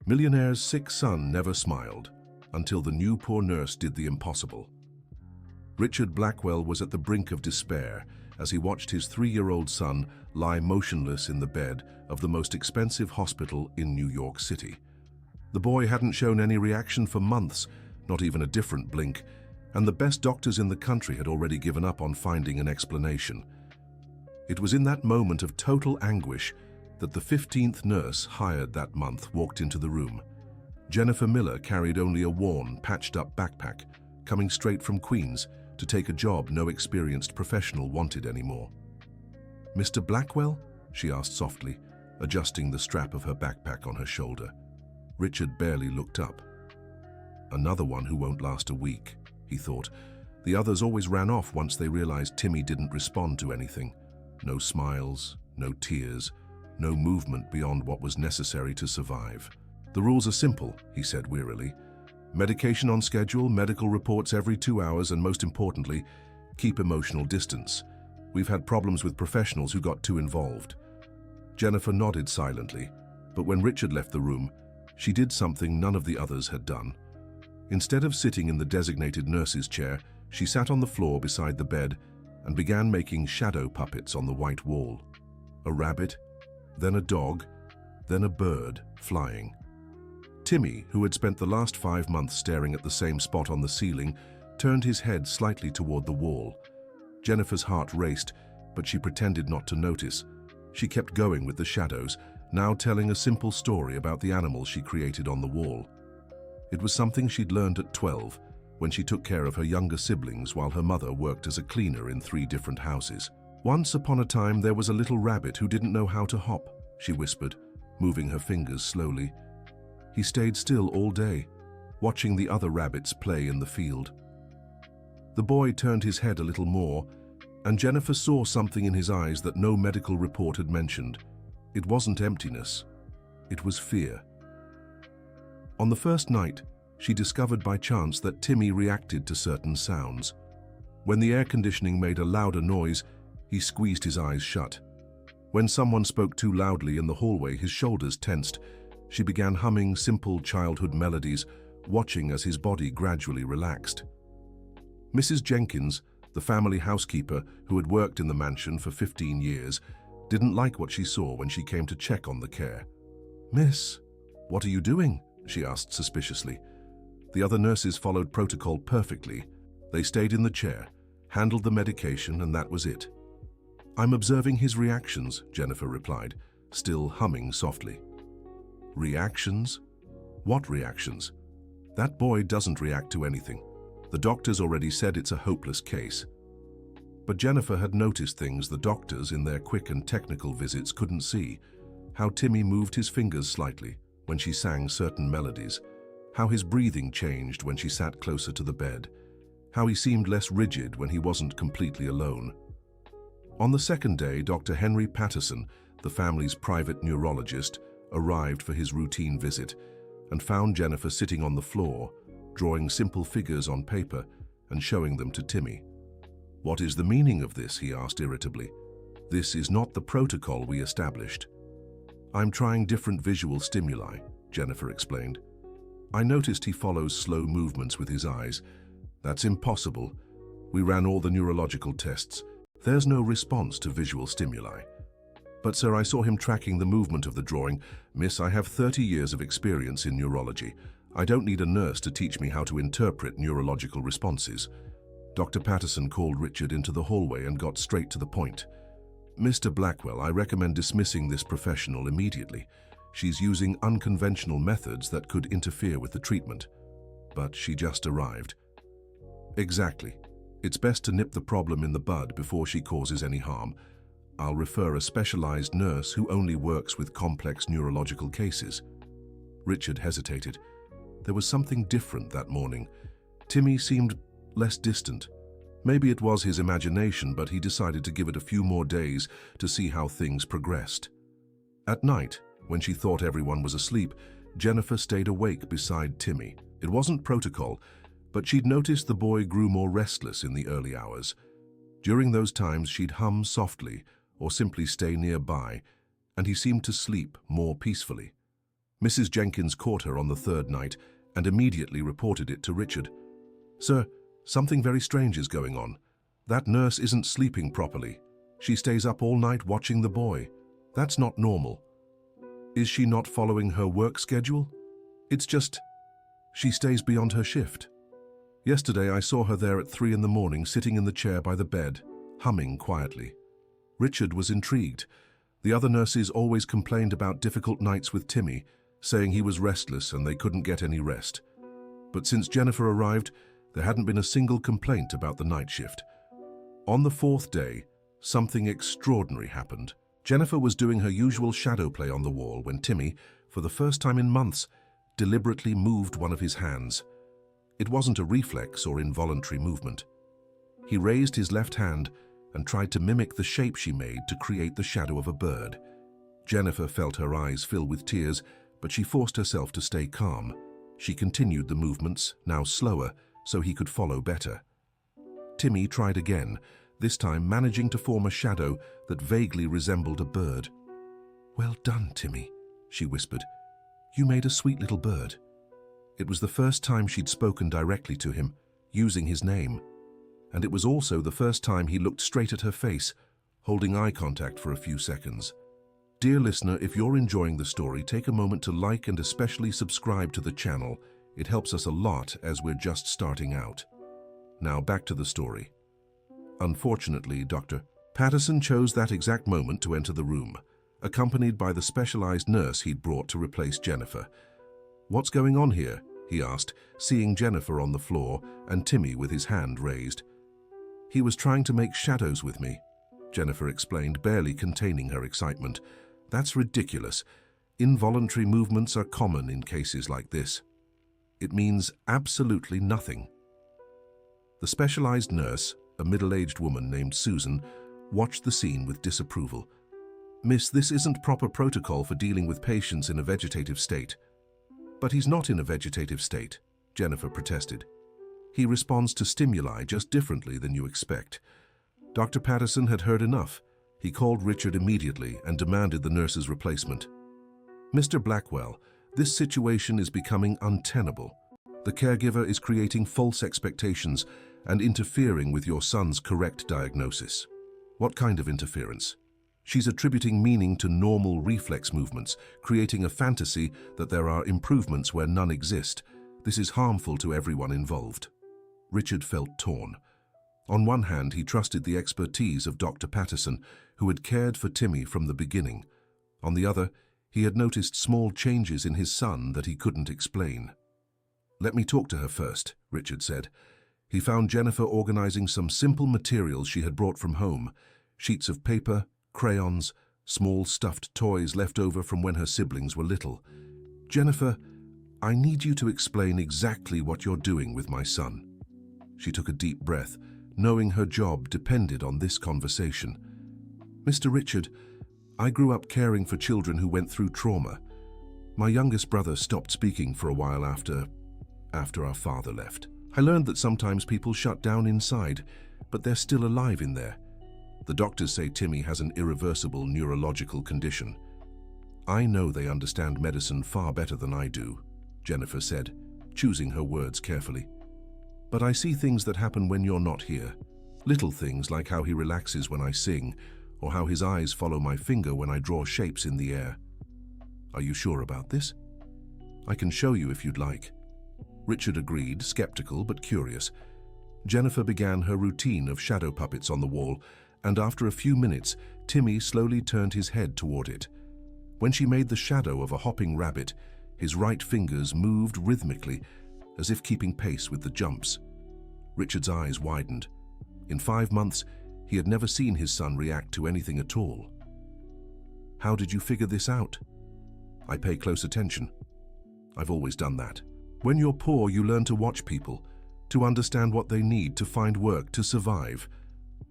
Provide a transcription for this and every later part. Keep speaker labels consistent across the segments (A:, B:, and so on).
A: Millionaire's sick son never smiled until the new poor nurse did the impossible. Richard Blackwell was at the brink of despair as he watched his 3-year-old son lie motionless in the bed of the most expensive hospital in New York City. The boy hadn't shown any reaction for months, not even a different blink, and the best doctors in the country had already given up on finding an explanation. It was in that moment of total anguish that the 15th nurse hired that month walked into the room. Jennifer Miller carried only a worn, patched-up backpack, coming straight from Queens to take a job no experienced professional wanted anymore. "Mr. Blackwell?" she asked softly, adjusting the strap of her backpack on her shoulder. Richard barely looked up. Another one who won't last a week, he thought. The others always ran off once they realized Timmy didn't respond to anything. No smiles, no tears, no movement beyond what was necessary to survive. "The rules are simple," he said wearily. "Medication on schedule, medical reports every 2 hours, and most importantly, keep emotional distance. We've had problems with professionals who got too involved." Jennifer nodded silently, but when Richard left the room, she did something none of the others had done. Instead of sitting in the designated nurse's chair, she sat on the floor beside the bed and began making shadow puppets on the white wall. A rabbit, then a dog, then a bird flying. Timmy, who had spent the last 5 months staring at the same spot on the ceiling, turned his head slightly toward the wall. Jennifer's heart raced, but she pretended not to notice. She kept going with the shadows, now telling a simple story about the animals she created on the wall. It was something she'd learned at 12, when she took care of her younger siblings while her mother worked as a cleaner in 3 different houses. "Once upon a time there was a little rabbit who didn't know how to hop," she whispered, moving her fingers slowly. "He stayed still all day, watching the other rabbits play in the field." The boy turned his head a little more, and Jennifer saw something in his eyes that no medical report had mentioned. It wasn't emptiness, it was fear. On the first night, she discovered by chance that Timmy reacted to certain sounds. When the air conditioning made a louder noise, he squeezed his eyes shut. When someone spoke too loudly in the hallway, his shoulders tensed. She began humming simple childhood melodies, watching as his body gradually relaxed. Mrs. Jenkins, the family housekeeper who had worked in the mansion for 15 years, didn't like what she saw when she came to check on the care. "Miss, what are you doing?" she asked suspiciously. The other nurses followed protocol perfectly. They stayed in the chair, handled the medication, and that was it. "I'm observing his reactions," Jennifer replied, still humming softly. "Reactions? What reactions? That boy doesn't react to anything. The doctors already said it's a hopeless case." But Jennifer had noticed things the doctors in their quick and technical visits couldn't see. How Timmy moved his fingers slightly when she sang certain melodies. How his breathing changed when she sat closer to the bed. How he seemed less rigid when he wasn't completely alone. On the second day, Dr. Henry Patterson, the family's private neurologist, arrived for his routine visit and found Jennifer sitting on the floor, drawing simple figures on paper and showing them to Timmy. "What is the meaning of this?" he asked irritably. "This is not the protocol we established." "I'm trying different visual stimuli," Jennifer explained. "I noticed he follows slow movements with his eyes. That's impossible. We ran all the neurological tests. There's no response to visual stimuli." "But sir, I saw him tracking the movement of the drawing. Miss, I have 30 years of experience in neurology. I don't need a nurse to teach me how to interpret neurological responses." Dr. Patterson called Richard into the hallway and got straight to the point. "Mr. Blackwell, I recommend dismissing this professional immediately. She's using unconventional methods that could interfere with the treatment." But she just arrived. "Exactly. It's best to nip the problem in the bud before she causes any harm. I'll refer a specialized nurse who only works with complex neurological cases." Richard hesitated. There was something different that morning. Timmy seemed less distant. Maybe it was his imagination, but he decided to give it a few more days to see how things progressed. At night, when she thought everyone was asleep, Jennifer stayed awake beside Timmy. It wasn't protocol, but she'd noticed the boy grew more restless in the early hours. During those times, she'd hum softly or simply stay nearby, and he seemed to sleep more peacefully. Mrs. Jenkins caught her on the third night and immediately reported it to Richard. "Sir, something very strange is going on. That nurse isn't sleeping properly. She stays up all night watching the boy. That's not normal. Is she not following her work schedule? It's just, she stays beyond her shift. Yesterday I saw her there at 3 in the morning sitting in the chair by the bed, humming quietly." Richard was intrigued. The other nurses always complained about difficult nights with Timmy, saying he was restless and they couldn't get any rest. But since Jennifer arrived, there hadn't been a single complaint about the night shift. On the fourth day, something extraordinary happened. Jennifer was doing her usual shadow play on the wall when Timmy, for the first time in months, deliberately moved one of his hands. It wasn't a reflex or involuntary movement. He raised his left hand and tried to mimic the shape she made to create the shadow of a bird. Jennifer felt her eyes fill with tears, but she forced herself to stay calm. She continued the movements, now slower, so he could follow better. Timmy tried again, this time managing to form a shadow that vaguely resembled a bird. "Well done, Timmy," she whispered. "You made a sweet little bird." It was the first time she'd spoken directly to him, using his name. And it was also the first time he looked straight at her face, holding eye contact for a few seconds. Dear listener, if you're enjoying the story, take a moment to like and especially subscribe to the channel. It helps us a lot as we're just starting out. Now back to the story. Unfortunately, Dr. Patterson chose that exact moment to enter the room, accompanied by the specialized nurse he'd brought to replace Jennifer. "What's going on here?" he asked, seeing Jennifer on the floor and Timmy with his hand raised. "He was trying to make shadows with me," Jennifer explained, barely containing her excitement. "That's ridiculous. Involuntary movements are common in cases like this. It means absolutely nothing." The specialized nurse, a middle-aged woman named Susan, watched the scene with disapproval. "Miss, this isn't proper protocol for dealing with patients in a vegetative state." "But he's not in a vegetative state," Jennifer protested. "He responds to stimuli just differently than you expect." Dr. Patterson had heard enough. He called Richard immediately and demanded the nurse's replacement. "Mr. Blackwell, this situation is becoming untenable. The caregiver is creating false expectations and interfering with your son's correct diagnosis." "What kind of interference?" "She's attributing meaning to normal reflex movements, creating a fantasy that there are improvements where none exist. This is harmful to everyone involved." Richard felt torn. On one hand, he trusted the expertise of Dr. Patterson, who had cared for Timmy from the beginning. On the other, he had noticed small changes in his son that he couldn't explain. "Let me talk to her first," Richard said. He found Jennifer organizing some simple materials she had brought from home: sheets of paper, crayons, small stuffed toys left over from when her siblings were little. "Jennifer, I need you to explain exactly what you're doing with my son." She took a deep breath, knowing her job depended on this conversation. "Mr. Richard, I grew up caring for children who went through trauma. My youngest brother stopped speaking for a while after our father left. I learned that sometimes people shut down inside, but they're still alive in there. The doctors say Timmy has an irreversible neurological condition." "I know they understand medicine far better than I do," Jennifer said, choosing her words carefully. "But I see things that happen when you're not here. Little things like how he relaxes when I sing, or how his eyes follow my finger when I draw shapes in the air." "Are you sure about this?" "I can show you if you'd like." Richard agreed, skeptical but curious. Jennifer began her routine of shadow puppets on the wall, and after a few minutes, Timmy slowly turned his head toward it. When she made the shadow of a hopping rabbit, his right fingers moved rhythmically, as if keeping pace with the jumps. Richard's eyes widened. In 5 months, he had never seen his son react to anything at all. "How did you figure this out?" "I pay close attention. I've always done that. When you're poor, you learn to watch people, to understand what they need, to find work, to survive."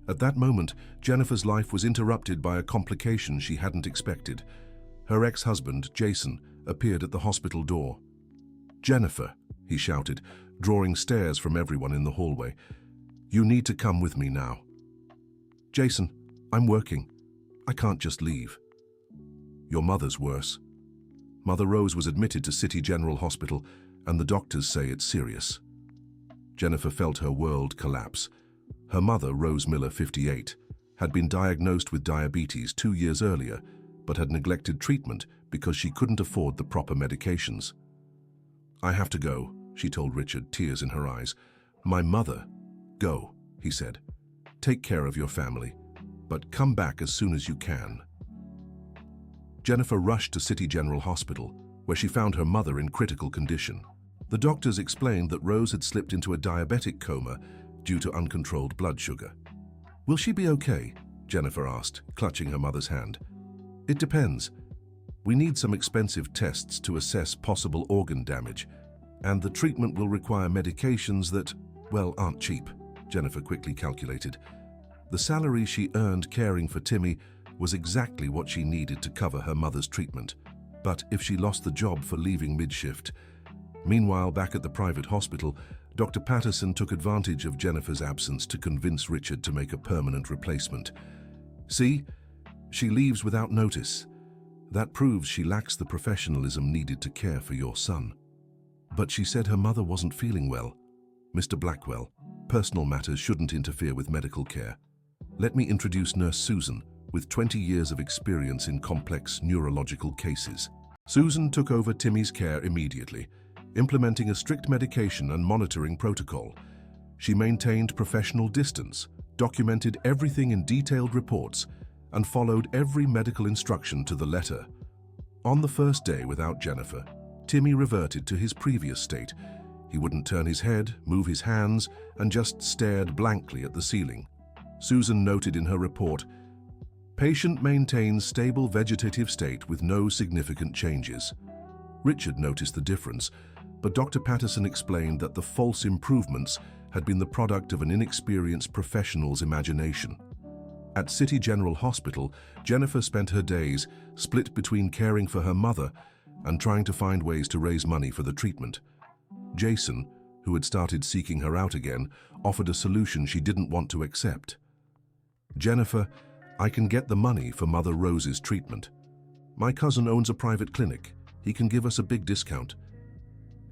A: At that moment, Jennifer's life was interrupted by a complication she hadn't expected. Her ex-husband, Jason, appeared at the hospital door. "Jennifer," he shouted, drawing stares from everyone in the hallway. "You need to come with me now." "Jason, I'm working. I can't just leave." "Your mother's worse." Mother Rose was admitted to City General Hospital, and the doctors say it's serious. Jennifer felt her world collapse. Her mother, Rose Miller, 58, had been diagnosed with diabetes 2 years earlier, but had neglected treatment because she couldn't afford the proper medications. "I have to go," she told Richard, tears in her eyes. "My mother." "Go," he said. "Take care of your family, but come back as soon as you can." Jennifer rushed to City General Hospital, where she found her mother in critical condition. The doctors explained that Rose had slipped into a diabetic coma due to uncontrolled blood sugar. "Will she be okay?" Jennifer asked, clutching her mother's hand. "It depends. We need some expensive tests to assess possible organ damage, and the treatment will require medications that, well, aren't cheap," Jennifer quickly calculated. The salary she earned caring for Timmy was exactly what she needed to cover her mother's treatment. But if she lost the job for leaving mid-shift... Meanwhile, back at the private hospital, Dr. Patterson took advantage of Jennifer's absence to convince Richard to make a permanent replacement. "See? She leaves without notice. That proves she lacks the professionalism needed to care for your son." "But she said her mother wasn't feeling well." "Mr. Blackwell, personal matters shouldn't interfere with medical care. Let me introduce Nurse Susan, with 20 years of experience in complex neurological cases." Susan took over Timmy's care immediately, implementing a strict medication and monitoring protocol. She maintained professional distance, documented everything in detailed reports, and followed every medical instruction to the letter. On the first day without Jennifer, Timmy reverted to his previous state. He wouldn't turn his head, move his hands, and just stared blankly at the ceiling. Susan noted in her report, "Patient maintains stable vegetative state with no significant changes." Richard noticed the difference, but Dr. Patterson explained that the false improvements had been the product of an inexperienced professional's imagination. At City General Hospital, Jennifer spent her days split between caring for her mother and trying to find ways to raise money for the treatment. Jason, who had started seeking her out again, offered a solution she didn't want to accept. "Jennifer, I can get the money for Mother Rose's treatment. My cousin owns a private clinic. He can give us a big discount."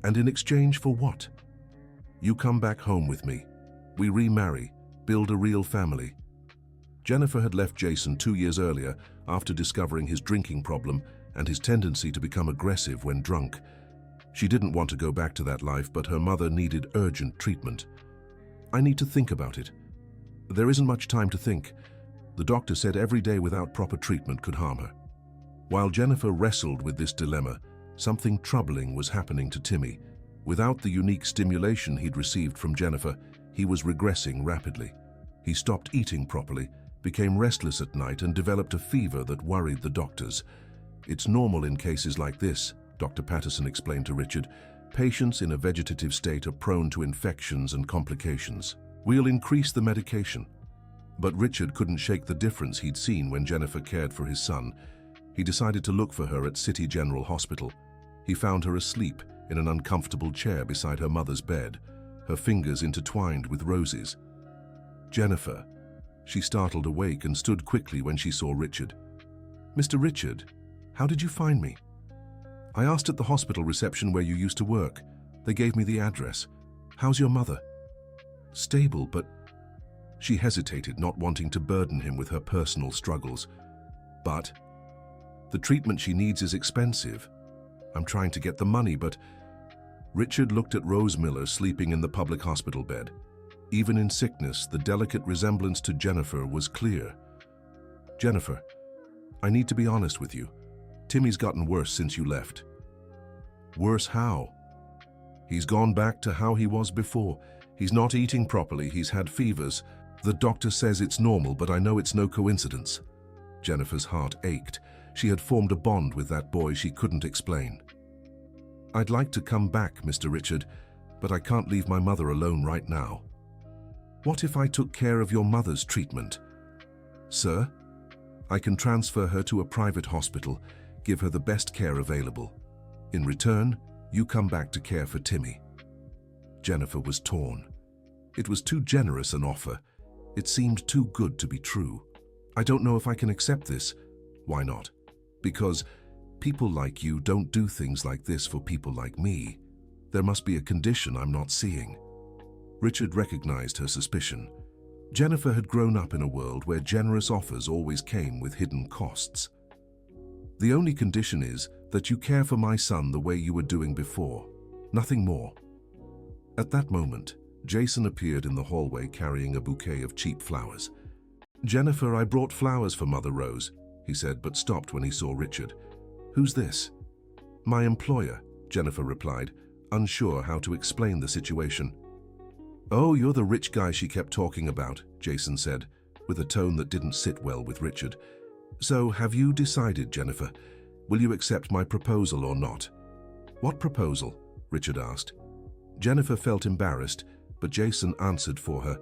A: "And in exchange for what?" "You come back home with me. We remarry, build a real family." Jennifer had left Jason 2 years earlier after discovering his drinking problem and his tendency to become aggressive when drunk. She didn't want to go back to that life, but her mother needed urgent treatment. "I need to think about it." "There isn't much time to think. The doctor said every day without proper treatment could harm her." While Jennifer wrestled with this dilemma, something troubling was happening to Timmy. Without the unique stimulation he'd received from Jennifer, he was regressing rapidly. He stopped eating properly, became restless at night, and developed a fever that worried the doctors. "It's normal in cases like this," Dr. Patterson explained to Richard. "Patients in a vegetative state are prone to infections and complications. We'll increase the medication." But Richard couldn't shake the difference he'd seen when Jennifer cared for his son. He decided to look for her at City General Hospital. He found her asleep in an uncomfortable chair beside her mother's bed, her fingers intertwined with roses. "Jennifer." She startled awake and stood quickly when she saw Richard. "Mr. Richard, how did you find me?" "I asked at the hospital reception where you used to work. They gave me the address. How's your mother?" "Stable, but..." She hesitated, not wanting to burden him with her personal struggles. "But..." "The treatment she needs is expensive. I'm trying to get the money, but..." Richard looked at Rose Miller sleeping in the public hospital bed. Even in sickness, the delicate resemblance to Jennifer was clear. "Jennifer, I need to be honest with you. Timmy's gotten worse since you left." "Worse how?" "He's gone back to how he was before. He's not eating properly, he's had fevers. The doctor says it's normal, but I know it's no coincidence." Jennifer's heart ached. She had formed a bond with that boy she couldn't explain. "I'd like to come back, Mr. Richard, but I can't leave my mother alone right now." "What if I took care of your mother's treatment?" "Sir, I can transfer her to a private hospital, give her the best care available. In return, you come back to care for Timmy." Jennifer was torn. It was too generous an offer. It seemed too good to be true. "I don't know if I can accept this." "Why not?" "Because People like you don't do things like this for people like me. There must be a condition I'm not seeing. Richard recognized her suspicion. Jennifer had grown up in a world where generous offers always came with hidden costs. The only condition is that you care for my son the way you were doing before. Nothing more. At that moment, Jason appeared in the hallway carrying a bouquet of cheap flowers. "Jennifer, I brought flowers for Mother Rose," he said, but stopped when he saw Richard. "Who's this?" "My employer," Jennifer replied, unsure how to explain the situation. "Oh, you're the rich guy she kept talking about," Jason said, with a tone that didn't sit well with Richard. "So, have you decided, Jennifer? Will you accept my proposal or not?" "What proposal?" Richard asked. Jennifer felt embarrassed, but Jason answered for her.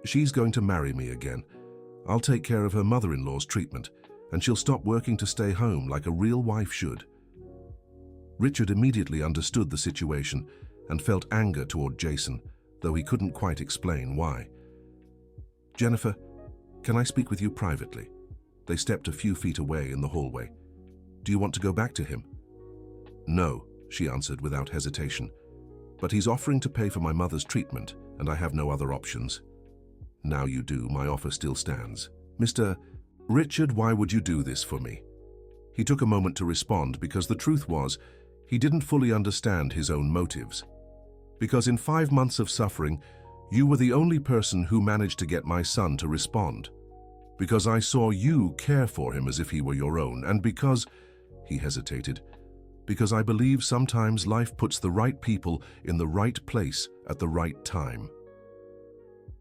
A: "She's going to marry me again. I'll take care of her mother-in-law's treatment, and she'll stop working to stay home like a real wife should." Richard immediately understood the situation and felt anger toward Jason, though he couldn't quite explain why. "Jennifer, can I speak with you privately?" They stepped a few feet away in the hallway. "Do you want to go back to him?" "No," she answered without hesitation. "But he's offering to pay for my mother's treatment, and I have no other options." "Now you do, my offer still stands." "Mr. Richard, why would you do this for me?" He took a moment to respond because the truth was, he didn't fully understand his own motives. "Because in 5 months of suffering, you were the only person who managed to get my son to respond. Because I saw you care for him as if he were your own, and because," he hesitated, "because I believe sometimes life puts the right people in the right place at the right time."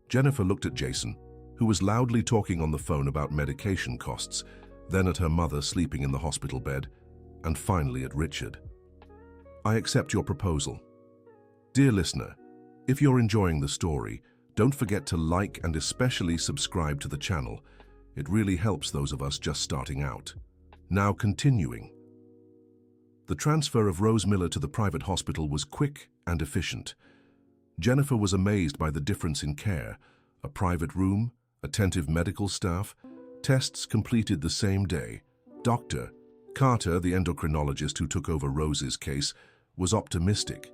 A: Jennifer looked at Jason, who was loudly talking on the phone about medication costs, then at her mother sleeping in the hospital bed, and finally at Richard. "I accept your proposal." Dear listener, if you're enjoying the story, don't forget to like and especially subscribe to the channel. It really helps those of us just starting out. Now continuing. The transfer of Rose Miller to the private hospital was quick and efficient. Jennifer was amazed by the difference in care: a private room, attentive medical staff, tests completed the same day. Dr. Carter, the endocrinologist who took over Rose's case, was optimistic.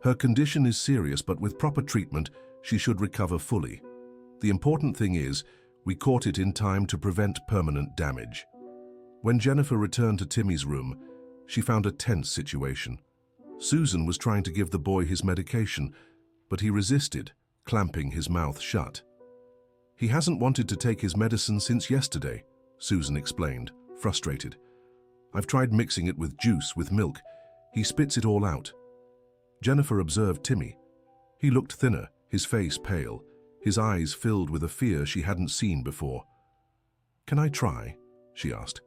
A: "Her condition is serious, but with proper treatment, she should recover fully. The important thing is, we caught it in time to prevent permanent damage." When Jennifer returned to Timmy's room, she found a tense situation. Susan was trying to give the boy his medication, but he resisted, clamping his mouth shut. "He hasn't wanted to take his medicine since yesterday," Susan explained, frustrated. "I've tried mixing it with juice, with milk. He spits it all out." Jennifer observed Timmy. He looked thinner, his face pale, his eyes filled with a fear she hadn't seen before. "Can I try?" she asked.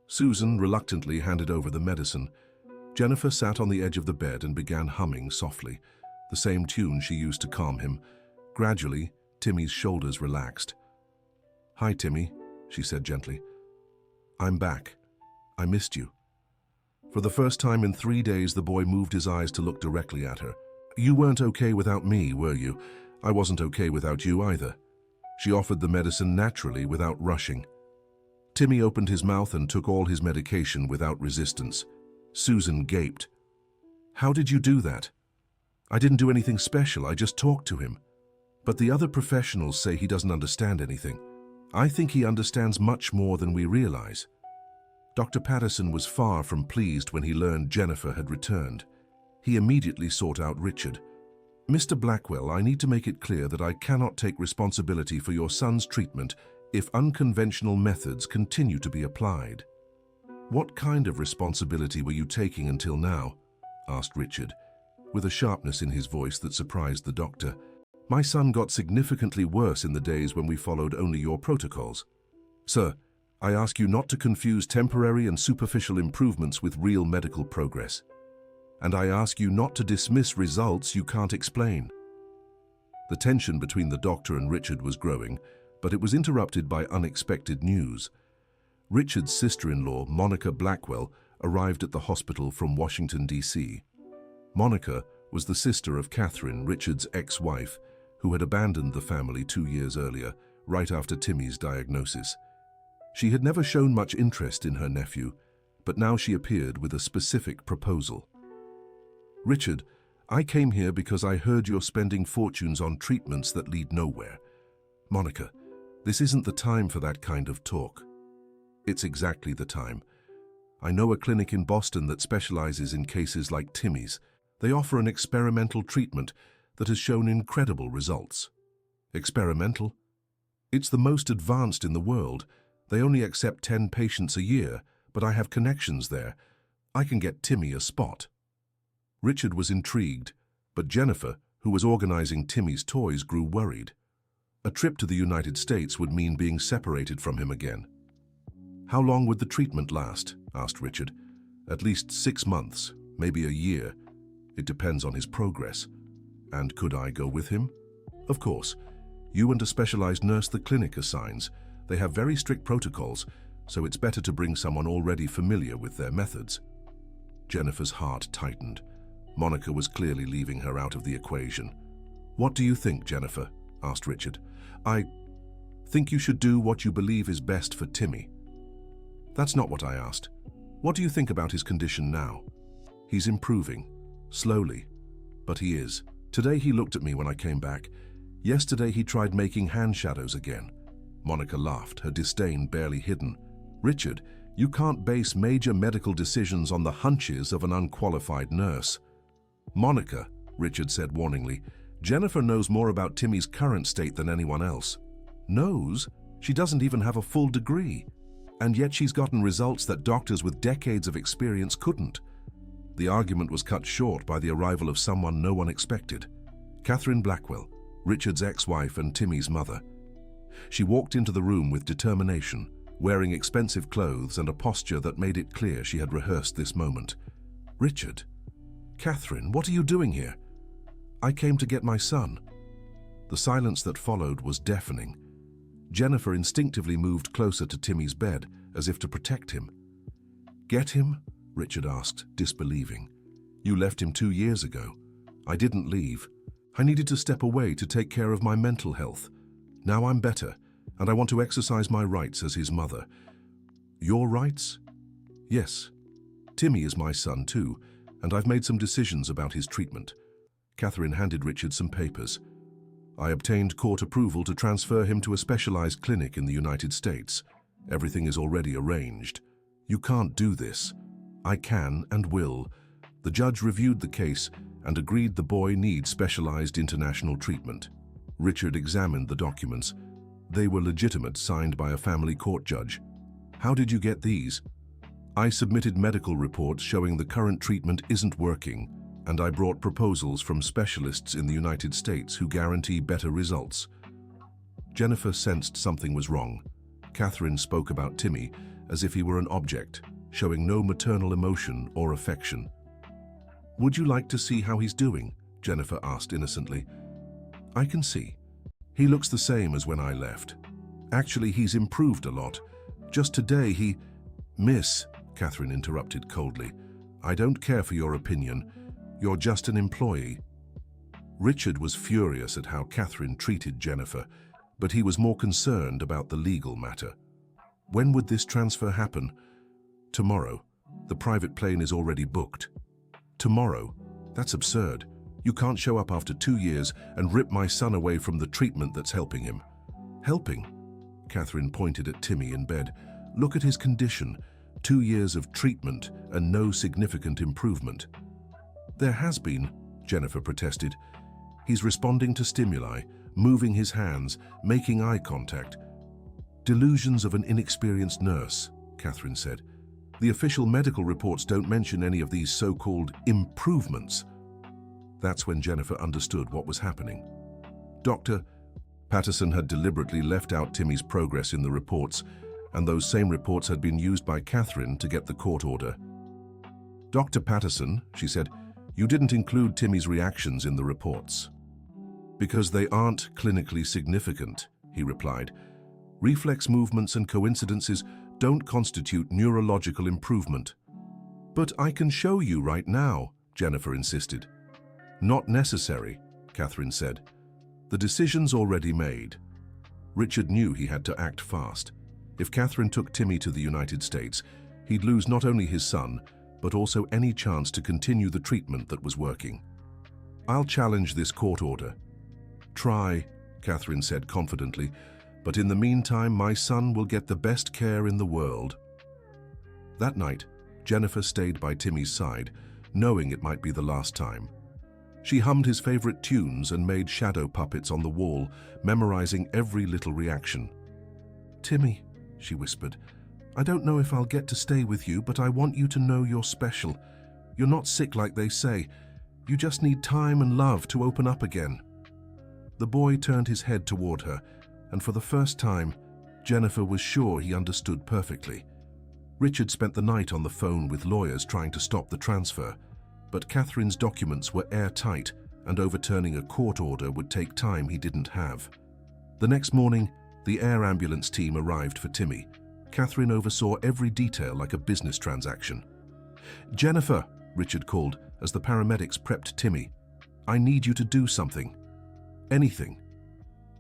A: Susan reluctantly handed over the medicine. Jennifer sat on the edge of the bed and began humming softly, the same tune she used to calm him. Gradually, Timmy's shoulders relaxed. "Hi, Timmy," she said gently. "I'm back. I missed you." For the first time in 3 days, the boy moved his eyes to look directly at her. "You weren't okay without me, were you? I wasn't okay without you either." She offered the medicine naturally, without rushing. Timmy opened his mouth and took all his medication without resistance. Susan gaped. "How did you do that?" "I didn't do anything special, I just talked to him. But the other professionals say he doesn't understand anything. I think he understands much more than we realize." Dr. Patterson was far from pleased when he learned Jennifer had returned. He immediately sought out Richard. "Mr. Blackwell, I need to make it clear that I cannot take responsibility for your son's treatment if unconventional methods continue to be applied." "What kind of responsibility were you taking until now?" asked Richard, with a sharpness in his voice that surprised the doctor. "My son got significantly worse in the days when we followed only your protocols. Sir, I ask you not to confuse temporary and superficial improvements with real medical progress. And I ask you not to dismiss results you can't explain." The tension between the doctor and Richard was growing, but it was interrupted by unexpected news. Richard's sister-in-law, Monica Blackwell, arrived at the hospital from Washington, D.C. Monica was the sister of Catherine, Richard's ex-wife, who had abandoned the family 2 years earlier, right after Timmy's diagnosis. She had never shown much interest in her nephew, but now she appeared with a specific proposal. "Richard, I came here because I heard you're spending fortunes on treatments that lead nowhere. Monica, this isn't the time for that kind of talk." "It's exactly the time. I know a clinic in Boston that specializes in cases like Timmy's. They offer an experimental treatment that has shown incredible results." "Experimental? It's the most advanced in the world. They only accept 10 patients a year, but I have connections there. I can get Timmy a spot." Richard was intrigued, but Jennifer, who was organizing Timmy's toys, grew worried. A trip to the United States would mean being separated from him again. "How long would the treatment last?" asked Richard. "At least 6 months, maybe a year. It depends on his progress." "And could I go with him?" "Of course. You and a specialized nurse the clinic assigns. They have very strict protocols, so it's better to bring someone already familiar with their methods." Jennifer's heart tightened. Monica was clearly leaving her out of the equation. "What do you think, Jennifer?" asked Richard. "I think you should do what you believe is best for Timmy." "That's not what I asked. What do you think about his condition now?" "He's improving. Slowly. But he is. Today he looked at me when I came back. Yesterday he tried making hand shadows again." Monica laughed, her disdain barely hidden. "Richard, you can't base major medical decisions on the hunches of an unqualified nurse." "Monica," Richard said warningly, "Jennifer knows more about Timmy's current state than anyone else." "Knows? She doesn't even have a full degree. And yet she's gotten results that doctors with decades of experience couldn't." The argument was cut short by the arrival of someone no one expected. Catherine Blackwell, Richard's ex-wife and Timmy's mother. She walked into the room with determination, wearing expensive clothes and a posture that made it clear she had rehearsed this moment. "Richard? Catherine, what are you doing here?" "I came to get my son." The silence that followed was deafening. Jennifer instinctively moved closer to Timmy's bed, as if to protect him. "Get him?" Richard asked, disbelieving. "You left him 2 years ago." "I didn't leave. I needed to step away to take care of my mental health. Now I'm better, and I want to exercise my rights as his mother." "Your rights?" "Yes. Timmy is my son too, and I've made some decisions about his treatment." Catherine handed Richard some papers. "I obtained court approval to transfer him to a specialized clinic in the United States. Everything is already arranged." "You can't do this." "I can and will." The judge reviewed the case and agreed the boy needs specialized international treatment. Richard examined the documents. They were legitimate, signed by a family court judge. "How did you get these?" "I submitted medical reports showing the current treatment isn't working, and I brought proposals from specialists in the United States who guarantee better results." Jennifer sensed something was wrong. Catherine spoke about Timmy as if he were an object, showing no maternal emotion or affection. "Would you like to see how he's doing?" Jennifer asked innocently. "I can see. He looks the same as when I left. Actually, he's improved a lot. Just today he—" "Miss," Catherine interrupted coldly, "I don't care for your opinion. You're just an employee." Richard was furious at how Catherine treated Jennifer, but he was more concerned about the legal matter. "When would this transfer happen?" "Tomorrow. The private plane is already booked." "Tomorrow? That's absurd. You can't show up after 2 years and rip my son away from the treatment that's helping him." "Helping?" Catherine pointed at Timmy in bed. "Look at his condition. 2 years of treatment and no significant improvement." "There has been," Jennifer protested. "He's responding to stimuli, moving his hands, making eye contact." "Delusions of an inexperienced nurse," Catherine said. "The official medical reports don't mention any of these so-called improvements." That's when Jennifer understood what was happening. Dr. Patterson had deliberately left out Timmy's progress in the reports, and those same reports had been used by Catherine to get the court order. "Dr. Patterson," she said, "you didn't include Timmy's reactions in the reports." "Because they aren't clinically significant," he replied. "Reflex movements and coincidences don't constitute neurological improvement." "But I can show you right now," Jennifer insisted. "Not necessary," Catherine said. "The decision's already made." Richard knew he had to act fast. If Catherine took Timmy to the United States, He'd lose not only his son, but also any chance to continue the treatment that was working. "I'll challenge this court order." "Try," Catherine said confidently, "but in the meantime, my son will get the best care in the world." That night, Jennifer stayed by Timmy's side, knowing it might be the last time. She hummed his favorite tunes and made shadow puppets on the wall, memorizing every little reaction. "Timmy," she whispered, "I don't know if I'll get to stay with you, but I want you to know you're special. You're not sick like they say. You just need time and love to open up again." The boy turned his head toward her, and for the first time, Jennifer was sure he understood perfectly. Richard spent the night on the phone with lawyers trying to stop the transfer, but Catherine's documents were airtight, and overturning a court order would take time he didn't have. The next morning, the air ambulance team arrived for Timmy. Catherine oversaw every detail like a business transaction. "Jennifer," Richard called as the paramedics prepped Timmy, "I need you to do something. Anything.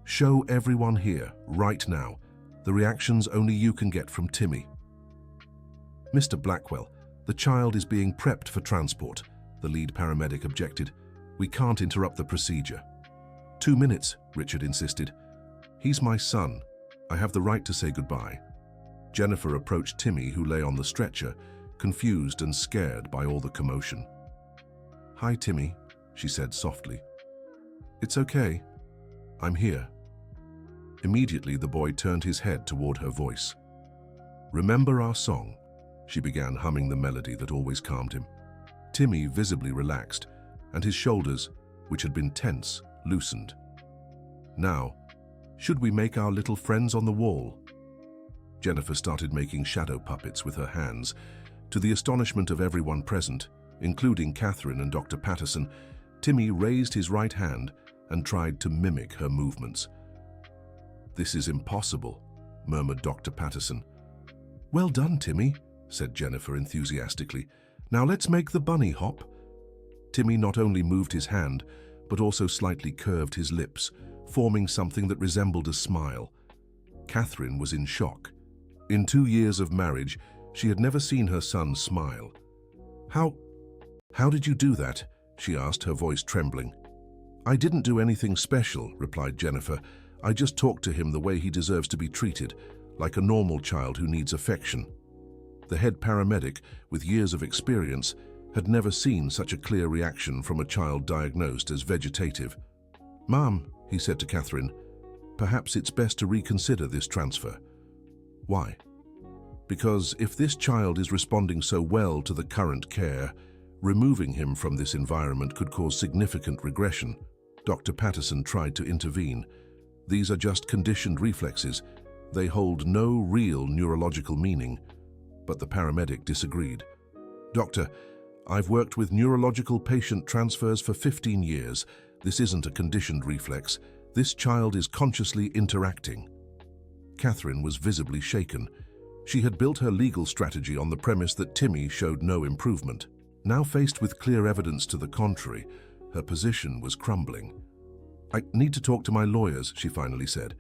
A: Show everyone here, right now, the reactions only you can get from Timmy." "Mr. Blackwell, the child is being prepped for transport," the lead paramedic objected. "We can't interrupt the procedure." 2 minutes, Richard insisted. "He's my son. I have the right to say goodbye." Jennifer approached Timmy, who lay on the stretcher, confused and scared by all the commotion. "Hi, Timmy," she said softly. "It's okay. I'm here." Immediately, the boy turned his head toward her voice. "Remember our song?" She began humming the melody that always calmed him. Timmy visibly relaxed, and his shoulders, which had been tense, loosened. "Now, should we make our little friends on the wall?" Jennifer started making shadow puppets with her hands. To the astonishment of everyone present, including Catherine and Dr. Patterson, Timmy raised his right hand and tried to mimic her movements. "This is impossible," murmured Dr. Patterson. "Well done, Timmy," said Jennifer enthusiastically. "Now let's make the bunny hop." Timmy not only moved his hand, but also slightly curved his lips, forming something that resembled a smile. Catherine was in shock. In 2 years of marriage, she had never seen her son smile. How did you do that?" she asked, her voice trembling. "I didn't do anything special," replied Jennifer. "I just talked to him the way he deserves to be treated, like a normal child who needs affection." The head paramedic, with years of experience, had never seen such a clear reaction from a child diagnosed as vegetative. "Mom," he said to Catherine, "perhaps it's best to reconsider this transfer." "Why?" "Because if this child is responding so well to the current care, removing him from this environment could cause significant regression." Dr. Patterson tried to intervene. "These are just conditioned reflexes. They hold no real neurological meaning." But the paramedic disagreed. "Doctor, I've worked with neurological patient transfers for 15 years. This isn't a conditioned reflex. This child is consciously interacting." Catherine was visibly shaken. She had built her legal strategy on the premise that Timmy showed no improvement. Now faced with clear evidence to the contrary, her position was crumbling. "I need to talk to my lawyers," she finally said.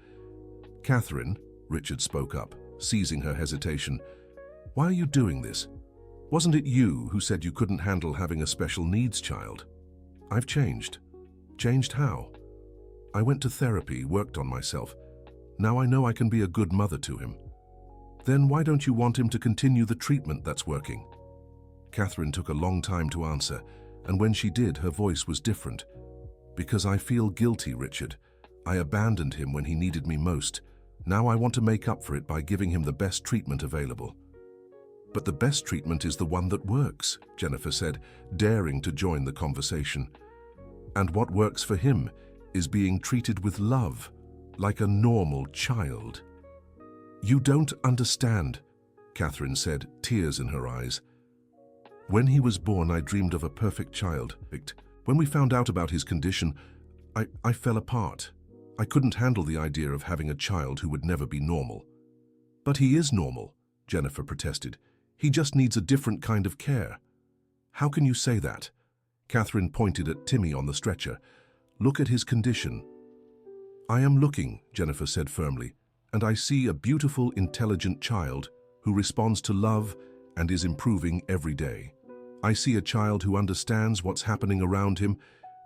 A: "Catherine," Richard spoke up, seizing her hesitation, "why are you doing this? Wasn't it you who said you couldn't handle having a special needs child?" "I've changed." "Changed how?" "I went to therapy, worked on myself. Now I know I can be a good mother to him." "Then why don't you want him to continue the treatment that's working?" Catherine took a long time to answer, and when she did, her voice was different. "Because I feel guilty, Richard. I abandoned him when he needed me most. Now I want to make up for it by giving him the best treatment available." "But the best treatment is the one that works," Jennifer said, daring to join the conversation. "And what works for him is being treated with love, like a normal child." "You don't understand," Catherine said, tears in her eyes. "When he was born, I dreamed of a perfect child. When we found out about his condition, I fell apart. I couldn't handle the idea of having a child who would never be normal." "But he is normal," Jennifer protested. "He just needs a different kind of care." "How can you say that?" Catherine pointed at Timmy on the stretcher. "Look at his condition." "I am looking," Jennifer said firmly, "and I see a beautiful, intelligent child who responds to love and is improving every day. I see a child who understands what's happening around him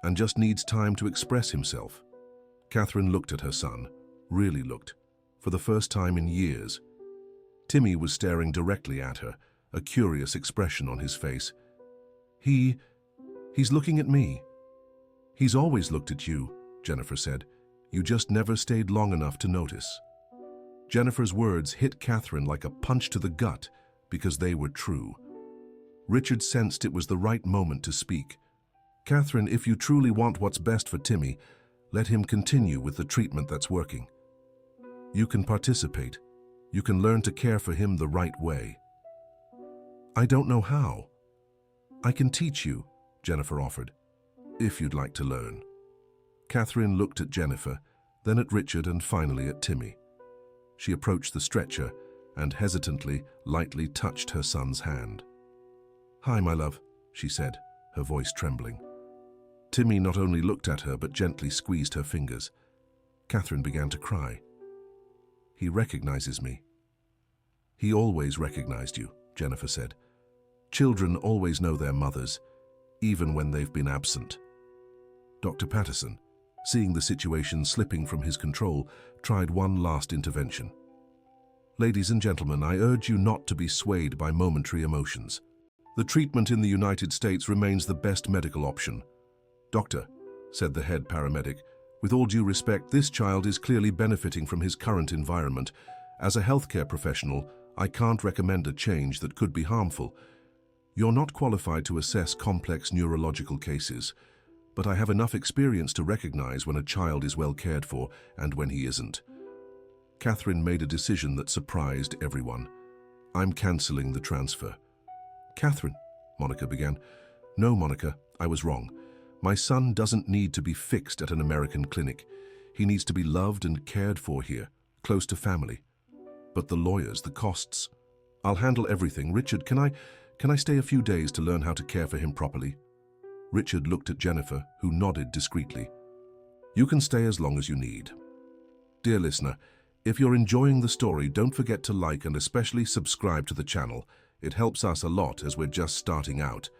A: and just needs time to express himself. Catherine looked at her son, really looked, for the first time in years. Timmy was staring directly at her, a curious expression on his face. He's looking at me. He's always looked at you, Jennifer said. You just never stayed long enough to notice. Jennifer's words hit Catherine like a punch to the gut because they were true. Richard sensed it was the right moment to speak. Catherine, if you truly want what's best for Timmy, let him continue with the treatment that's working. You can participate. You can learn to care for him the right way. I don't know how. I can teach you, Jennifer offered, if you'd like to learn. Catherine looked at Jennifer, then at Richard and finally at Timmy. She approached the stretcher and hesitantly, lightly touched her son's hand. "Hi, my love," she said, her voice trembling. Timmy not only looked at her but gently squeezed her fingers. Catherine began to cry. "He recognizes me." "He always recognized you," Jennifer said. "Children always know their mothers, even when they've been absent." Dr. Patterson, seeing the situation slipping from his control, tried one last intervention. "Ladies and gentlemen, I urge you not to be swayed by momentary emotions. The treatment in the United States remains the best medical option." "Doctor," said the head paramedic, "with all due respect, this child is clearly benefiting from his current environment. As a healthcare professional, I can't recommend a change that could be harmful. You're not qualified to assess complex neurological cases, but I have enough experience to recognize when a child is well cared for and when he isn't." Catherine made a decision that surprised everyone. "I'm canceling the transfer." "Catherine," Monica began. "No, Monica, I was wrong. My son doesn't need to be fixed at an American clinic. He needs to be loved and cared for here, close to family. But the lawyers, the costs. I'll handle everything. Richard, can I stay a few days to learn how to care for him properly?" Richard looked at Jennifer, who nodded discreetly. "You can stay as long as you need." Dear listener, if you're enjoying the story, don't forget to like and especially subscribe to the channel. It helps us a lot as we're just starting out.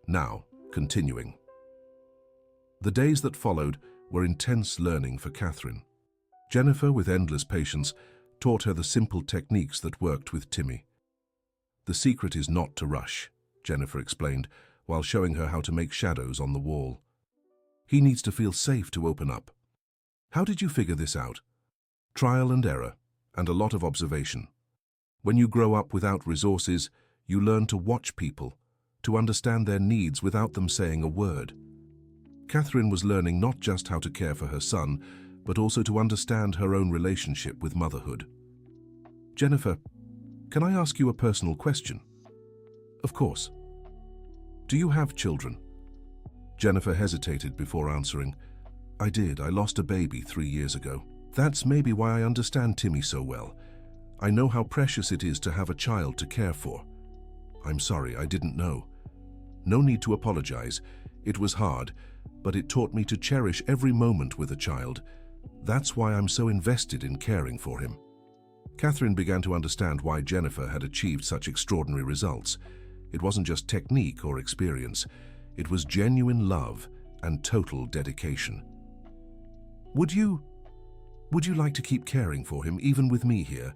A: Now, continuing. The days that followed were intense learning for Catherine. Jennifer, with endless patience, taught her the simple techniques that worked with Timmy. "The secret is not to rush," Jennifer explained, while showing her how to make shadows on the wall. "He needs to feel safe to open up." "How did you figure this out?" "Trial and error, and a lot of observation. When you grow up without resources, you learn to watch people, to understand their needs without them saying a word." Catherine was learning not just how to care for her son, but also to understand her own relationship with motherhood. "Jennifer, can I ask you a personal question?" "Of course." "Do you have children?" Jennifer hesitated before answering. "I did. I lost a baby 3 years ago. That's maybe why I understand Timmy so well. I know how precious it is to have a child to care for." "I'm sorry, I didn't know." "No need to apologize. It was hard, but it taught me to cherish every moment with a child. That's why I'm so invested in caring for him." Catherine began to understand why Jennifer had achieved such extraordinary results. It wasn't just technique or experience. It was genuine love and total dedication. Would you like to keep caring for him, even with me here?"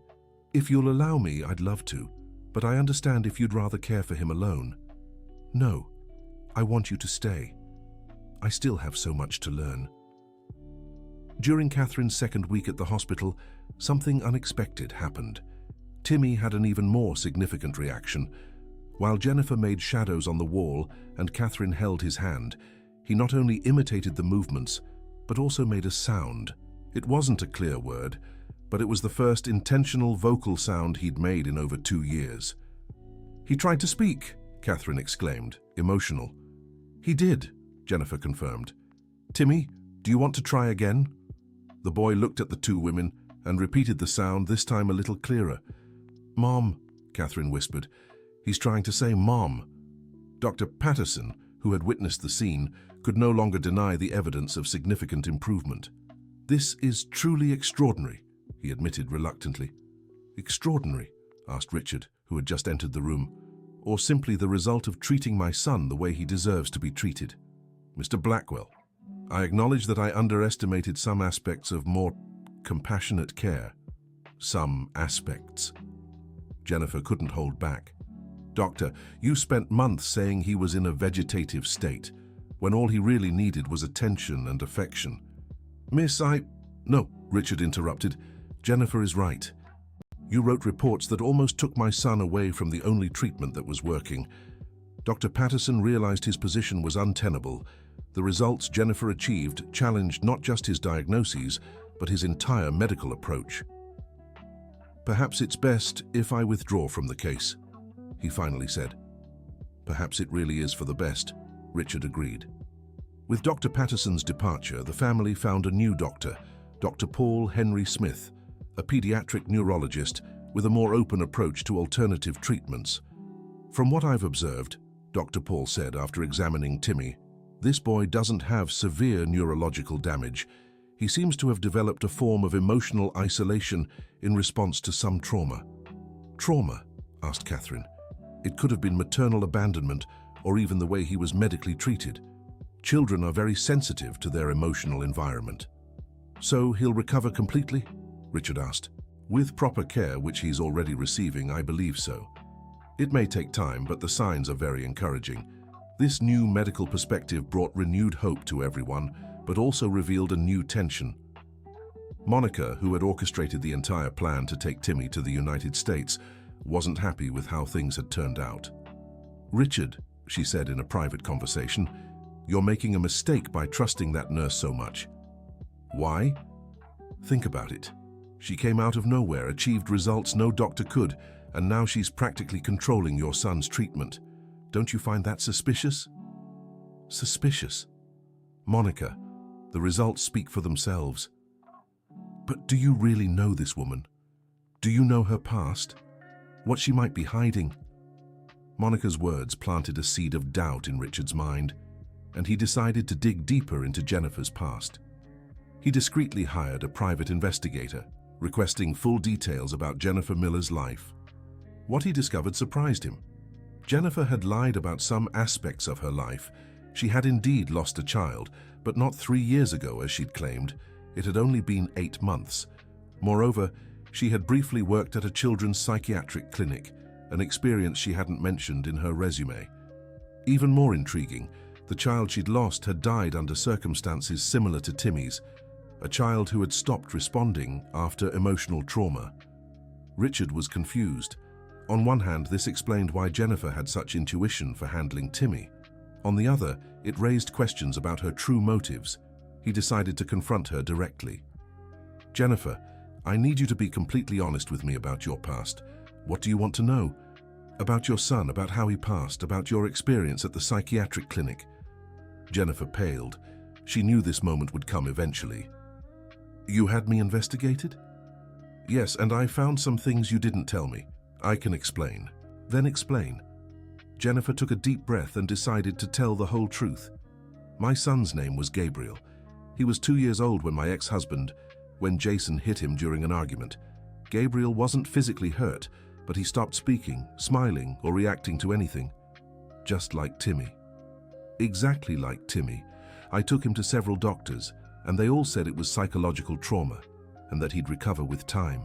A: "If you'll allow me, I'd love to, but I understand if you'd rather care for him alone." "No, I want you to stay. I still have so much to learn." During Catherine's second week at the hospital, something unexpected happened. Timmy had an even more significant reaction. While Jennifer made shadows on the wall and Catherine held his hand, he not only imitated the movements, but also made a sound. It wasn't a clear word, but it was the first intentional vocal sound he'd made in over 2 years. "He tried to speak," Catherine exclaimed, emotional. "He did," Jennifer confirmed. "Timmy, do you want to try again?" The boy looked at the two women and repeated the sound, this time a little clearer. "Mom," Catherine whispered. "He's trying to say Mom." Dr. Patterson, who had witnessed the scene, could no longer deny the evidence of significant improvement. "This is truly extraordinary," he admitted reluctantly. "Extraordinary?" asked Richard, who had just entered the room. or simply the result of treating my son the way he deserves to be treated? Mr. Blackwell, I acknowledge that I underestimated some aspects of more compassionate care. Some aspects. Jennifer couldn't hold back. Doctor, you spent months saying he was in a vegetative state, when all he really needed was attention and affection. Miss, No, Richard interrupted. Jennifer is right. You wrote reports that almost took my son away from the only treatment that was working. Dr. Patterson realized his position was untenable. The results Jennifer achieved challenged not just his diagnoses, but his entire medical approach. Perhaps it's best if I withdraw from the case, he finally said. Perhaps it really is for the best, Richard agreed. With Dr. Patterson's departure, the family found a new doctor, Dr. Paul Henry Smith, a pediatric neurologist with a more open approach to alternative treatments. From what I've observed, Dr. Paul said after examining Timmy, this boy doesn't have severe neurological damage. He seems to have developed a form of emotional isolation in response to some trauma. Trauma? Asked Catherine. It could have been maternal abandonment or even the way he was medically treated. Children are very sensitive to their emotional environment. So he'll recover completely? Richard asked. With proper care, which he's already receiving, I believe so. It may take time, but the signs are very encouraging. This new medical perspective brought renewed hope to everyone, but also revealed a new tension. Monica, who had orchestrated the entire plan to take Timmy to the United States, wasn't happy with how things had turned out. Richard, she said in a private conversation, you're making a mistake by trusting that nurse so much. Why? Think about it. She came out of nowhere, achieved results no doctor could, and now she's practically controlling your son's treatment. Don't you find that suspicious? Suspicious? Monica, the results speak for themselves. But do you really know this woman? Do you know her past? What she might be hiding? Monica's words planted a seed of doubt in Richard's mind, and he decided to dig deeper into Jennifer's past. He discreetly hired a private investigator, requesting full details about Jennifer Miller's life. What he discovered surprised him. Jennifer had lied about some aspects of her life. She had indeed lost a child, but not 3 years ago, as she'd claimed. It had only been 8 months. Moreover, she had briefly worked at a children's psychiatric clinic, an experience she hadn't mentioned in her resume. Even more intriguing, the child she'd lost had died under circumstances similar to Timmy's, a child who had stopped responding after emotional trauma. Richard was confused. On one hand, this explained why Jennifer had such intuition for handling Timmy. On the other, it raised questions about her true motives. He decided to confront her directly. Jennifer, I need you to be completely honest with me about your past. What do you want to know? About your son, about how he passed, about your experience at the psychiatric clinic. Jennifer paled. She knew this moment would come eventually. You had me investigated? Yes, and I found some things you didn't tell me. I can explain. Then explain. Jennifer took a deep breath and decided to tell the whole truth. My son's name was Gabriel. He was 2 years old when Jason hit him during an argument. Gabriel wasn't physically hurt, but he stopped speaking, smiling, or reacting to anything. Just like Timmy. Exactly like Timmy. I took him to several doctors, and they all said it was psychological trauma, and that he'd recover with time.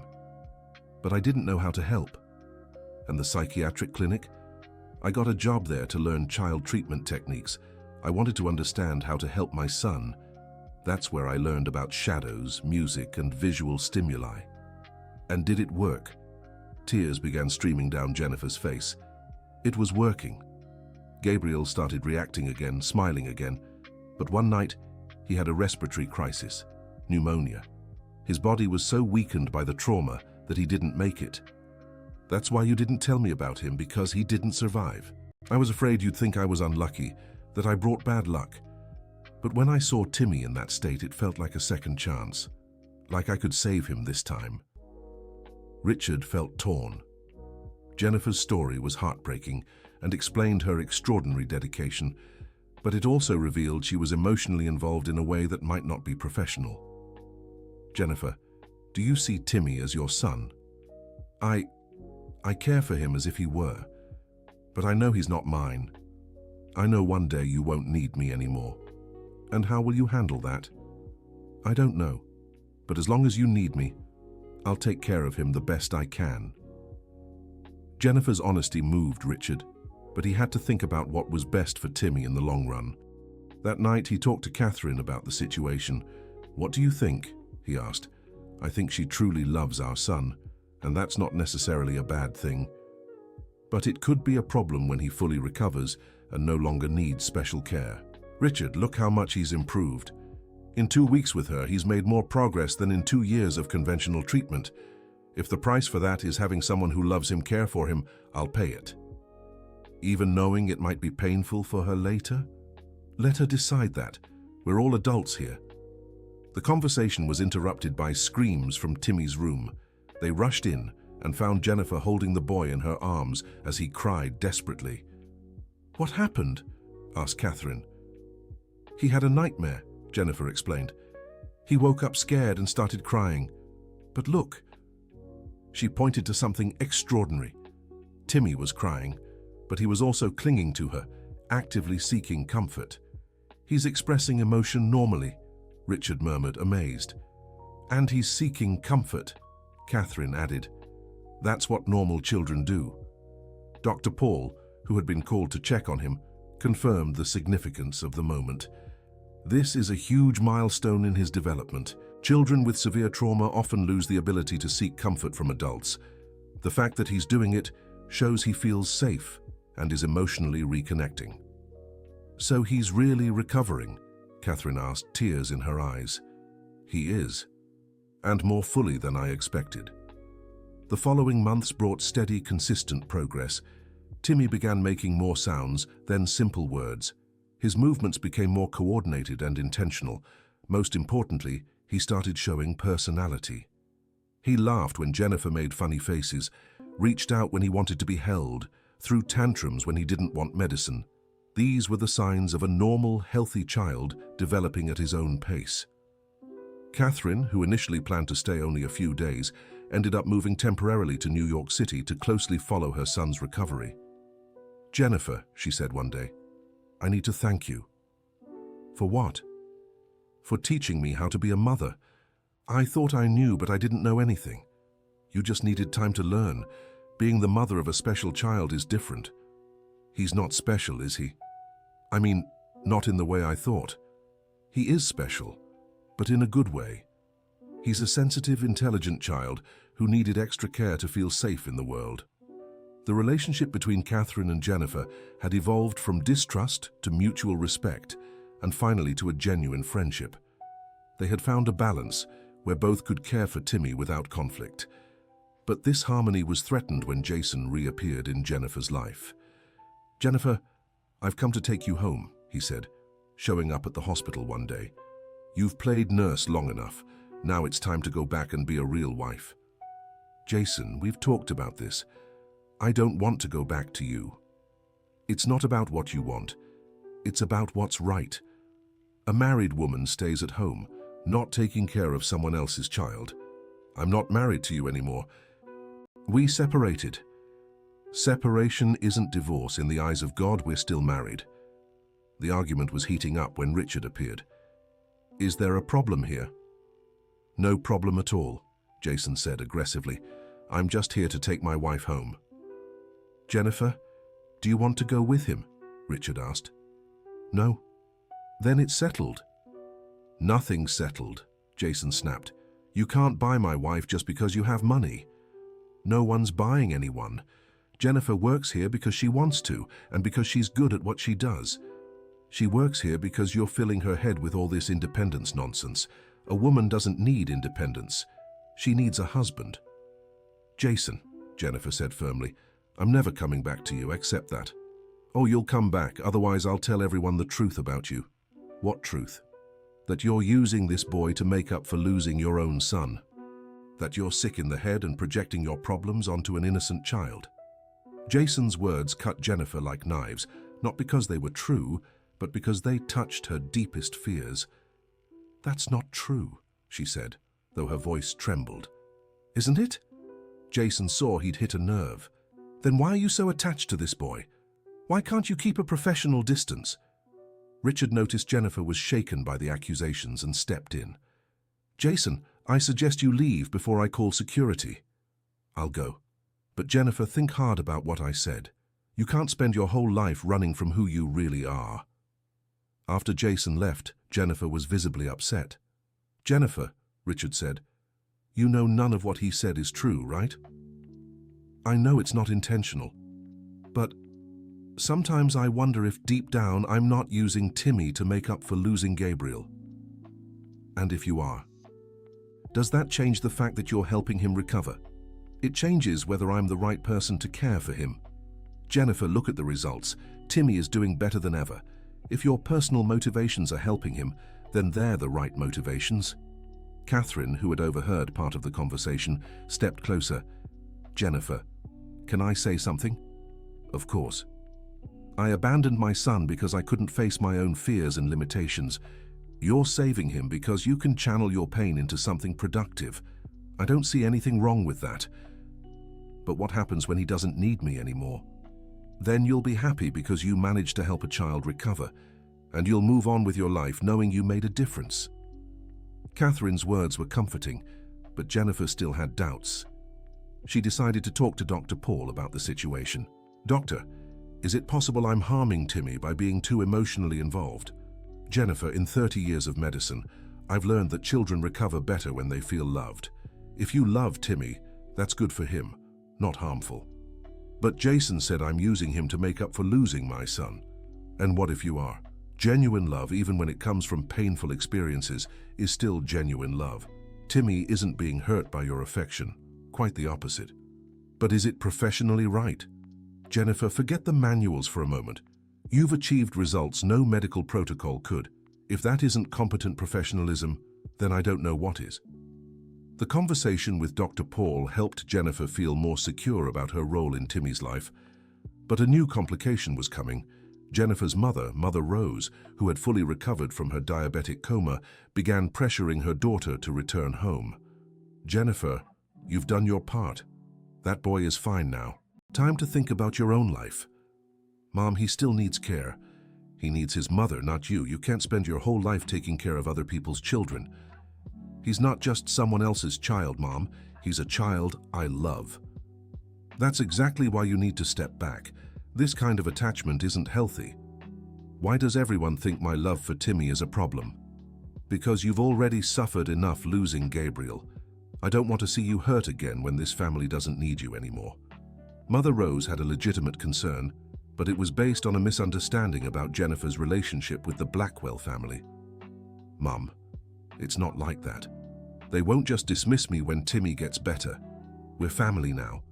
A: But I didn't know how to help. And the psychiatric clinic? I got a job there to learn child treatment techniques. I wanted to understand how to help my son. That's where I learned about shadows, music, and visual stimuli. And did it work? Tears began streaming down Jennifer's face. It was working. Gabriel started reacting again, smiling again. But one night, he had a respiratory crisis, pneumonia. His body was so weakened by the trauma that he didn't make it. That's why you didn't tell me about him, because he didn't survive. I was afraid you'd think I was unlucky, that I brought bad luck. But when I saw Timmy in that state, it felt like a second chance, like I could save him this time. Richard felt torn. Jennifer's story was heartbreaking and explained her extraordinary dedication, but it also revealed she was emotionally involved in a way that might not be professional. Jennifer, do you see Timmy as your son? I care for him as if he were. But I know he's not mine. I know one day you won't need me anymore. And how will you handle that? I don't know. But as long as you need me, I'll take care of him the best I can. Jennifer's honesty moved Richard, but he had to think about what was best for Timmy in the long run. That night he talked to Catherine about the situation. "What do you think?" he asked. "I think she truly loves our son, and that's not necessarily a bad thing. But it could be a problem when he fully recovers and no longer needs special care. Richard, look how much he's improved. In 2 weeks with her, he's made more progress than in 2 years of conventional treatment. If the price for that is having someone who loves him care for him, I'll pay it. Even knowing it might be painful for her later? Let her decide that. We're all adults here." The conversation was interrupted by screams from Timmy's room. They rushed in and found Jennifer holding the boy in her arms as he cried desperately. "What happened?" asked Catherine. "He had a nightmare," Jennifer explained. "He woke up scared and started crying. But look." She pointed to something extraordinary. Timmy was crying, but he was also clinging to her, actively seeking comfort. "He's expressing emotion normally," Richard murmured, amazed. "And he's seeking comfort," Catherine added. "That's what normal children do." Dr. Paul, who had been called to check on him, confirmed the significance of the moment. "This is a huge milestone in his development. Children with severe trauma often lose the ability to seek comfort from adults. The fact that he's doing it shows he feels safe and is emotionally reconnecting." "So he's really recovering?" Catherine asked, tears in her eyes. "He is, and more fully than I expected." The following months brought steady, consistent progress. Timmy began making more sounds, then simple words. His movements became more coordinated and intentional. Most importantly, he started showing personality. He laughed when Jennifer made funny faces, reached out when he wanted to be held, threw tantrums when he didn't want medicine. These were the signs of a normal, healthy child developing at his own pace. Catherine, who initially planned to stay only a few days, ended up moving temporarily to New York City to closely follow her son's recovery. "Jennifer," she said one day, "I need to thank you." "For what?" "For teaching me how to be a mother. I thought I knew, but I didn't know anything. You just needed time to learn. Being the mother of a special child is different." "He's not special, is he?" "I mean, not in the way I thought. He is special, but in a good way. He's a sensitive, intelligent child who needed extra care to feel safe in the world." The relationship between Catherine and Jennifer had evolved from distrust to mutual respect, and finally to a genuine friendship. They had found a balance where both could care for Timmy without conflict. But this harmony was threatened when Jason reappeared in Jennifer's life. "Jennifer, I've come to take you home," he said, showing up at the hospital one day. "You've played nurse long enough. Now it's time to go back and be a real wife." "Jason, we've talked about this. I don't want to go back to you." "It's not about what you want. It's about what's right. A married woman stays at home, not taking care of someone else's child. I'm not married to you anymore. We separated. Separation isn't divorce. In the eyes of God, we're still married." The argument was heating up when Richard appeared. "Is there a problem here?" "No problem at all," Jason said aggressively. "I'm just here to take my wife home." "Jennifer, do you want to go with him?" Richard asked. "No." "Then it's settled." "Nothing's settled," Jason snapped. "You can't buy my wife just because you have money." "No one's buying anyone. Jennifer works here because she wants to, and because she's good at what she does. She works here because you're filling her head with all this independence nonsense. A woman doesn't need independence. She needs a husband." "Jason," Jennifer said firmly, "I'm never coming back to you, accept that." "Oh, you'll come back, otherwise I'll tell everyone the truth about you." "What truth?" "That you're using this boy to make up for losing your own son. That you're sick in the head and projecting your problems onto an innocent child." Jason's words cut Jennifer like knives, not because they were true, but because they touched her deepest fears. "That's not true," she said, though her voice trembled. "Isn't it?" Jason saw he'd hit a nerve. "Then why are you so attached to this boy? Why can't you keep a professional distance? Richard noticed Jennifer was shaken by the accusations and stepped in. Jason, I suggest you leave before I call security. I'll go. But Jennifer, think hard about what I said. You can't spend your whole life running from who you really are. After Jason left, Jennifer was visibly upset. Jennifer, Richard said, you know none of what he said is true, right? I know it's not intentional, but sometimes I wonder if deep down I'm not using Timmy to make up for losing Gabriel. And if you are, does that change the fact that you're helping him recover? It changes whether I'm the right person to care for him. Jennifer, look at the results. Timmy is doing better than ever. If your personal motivations are helping him, then they're the right motivations. Catherine, who had overheard part of the conversation, stepped closer. Jennifer, can I say something? Of course. I abandoned my son because I couldn't face my own fears and limitations. You're saving him because you can channel your pain into something productive. I don't see anything wrong with that. But what happens when he doesn't need me anymore? Then you'll be happy because you managed to help a child recover, and you'll move on with your life knowing you made a difference. Catherine's words were comforting, but Jennifer still had doubts. She decided to talk to Dr. Paul about the situation. Doctor, is it possible I'm harming Timmy by being too emotionally involved? Jennifer, in 30 years of medicine, I've learned that children recover better when they feel loved. If you love Timmy, that's good for him, not harmful. But Jason said I'm using him to make up for losing my son. And what if you are? Genuine love, even when it comes from painful experiences, is still genuine love. Timmy isn't being hurt by your affection, quite the opposite. But is it professionally right? Jennifer, forget the manuals for a moment. You've achieved results no medical protocol could. If that isn't competent professionalism, then I don't know what is. The conversation with Dr. Paul helped Jennifer feel more secure about her role in Timmy's life. But a new complication was coming. Jennifer's mother, Mother Rose, who had fully recovered from her diabetic coma, began pressuring her daughter to return home. Jennifer, you've done your part. That boy is fine now. Time to think about your own life. Mom, he still needs care. He needs his mother, not you. You can't spend your whole life taking care of other people's children. He's not just someone else's child, Mom. He's a child I love. That's exactly why you need to step back. This kind of attachment isn't healthy. Why does everyone think my love for Timmy is a problem? Because you've already suffered enough losing Gabriel. I don't want to see you hurt again when this family doesn't need you anymore. Mother Rose had a legitimate concern, but it was based on a misunderstanding about Jennifer's relationship with the Blackwell family. Mum, it's not like that. They won't just dismiss me when Timmy gets better. We're family now.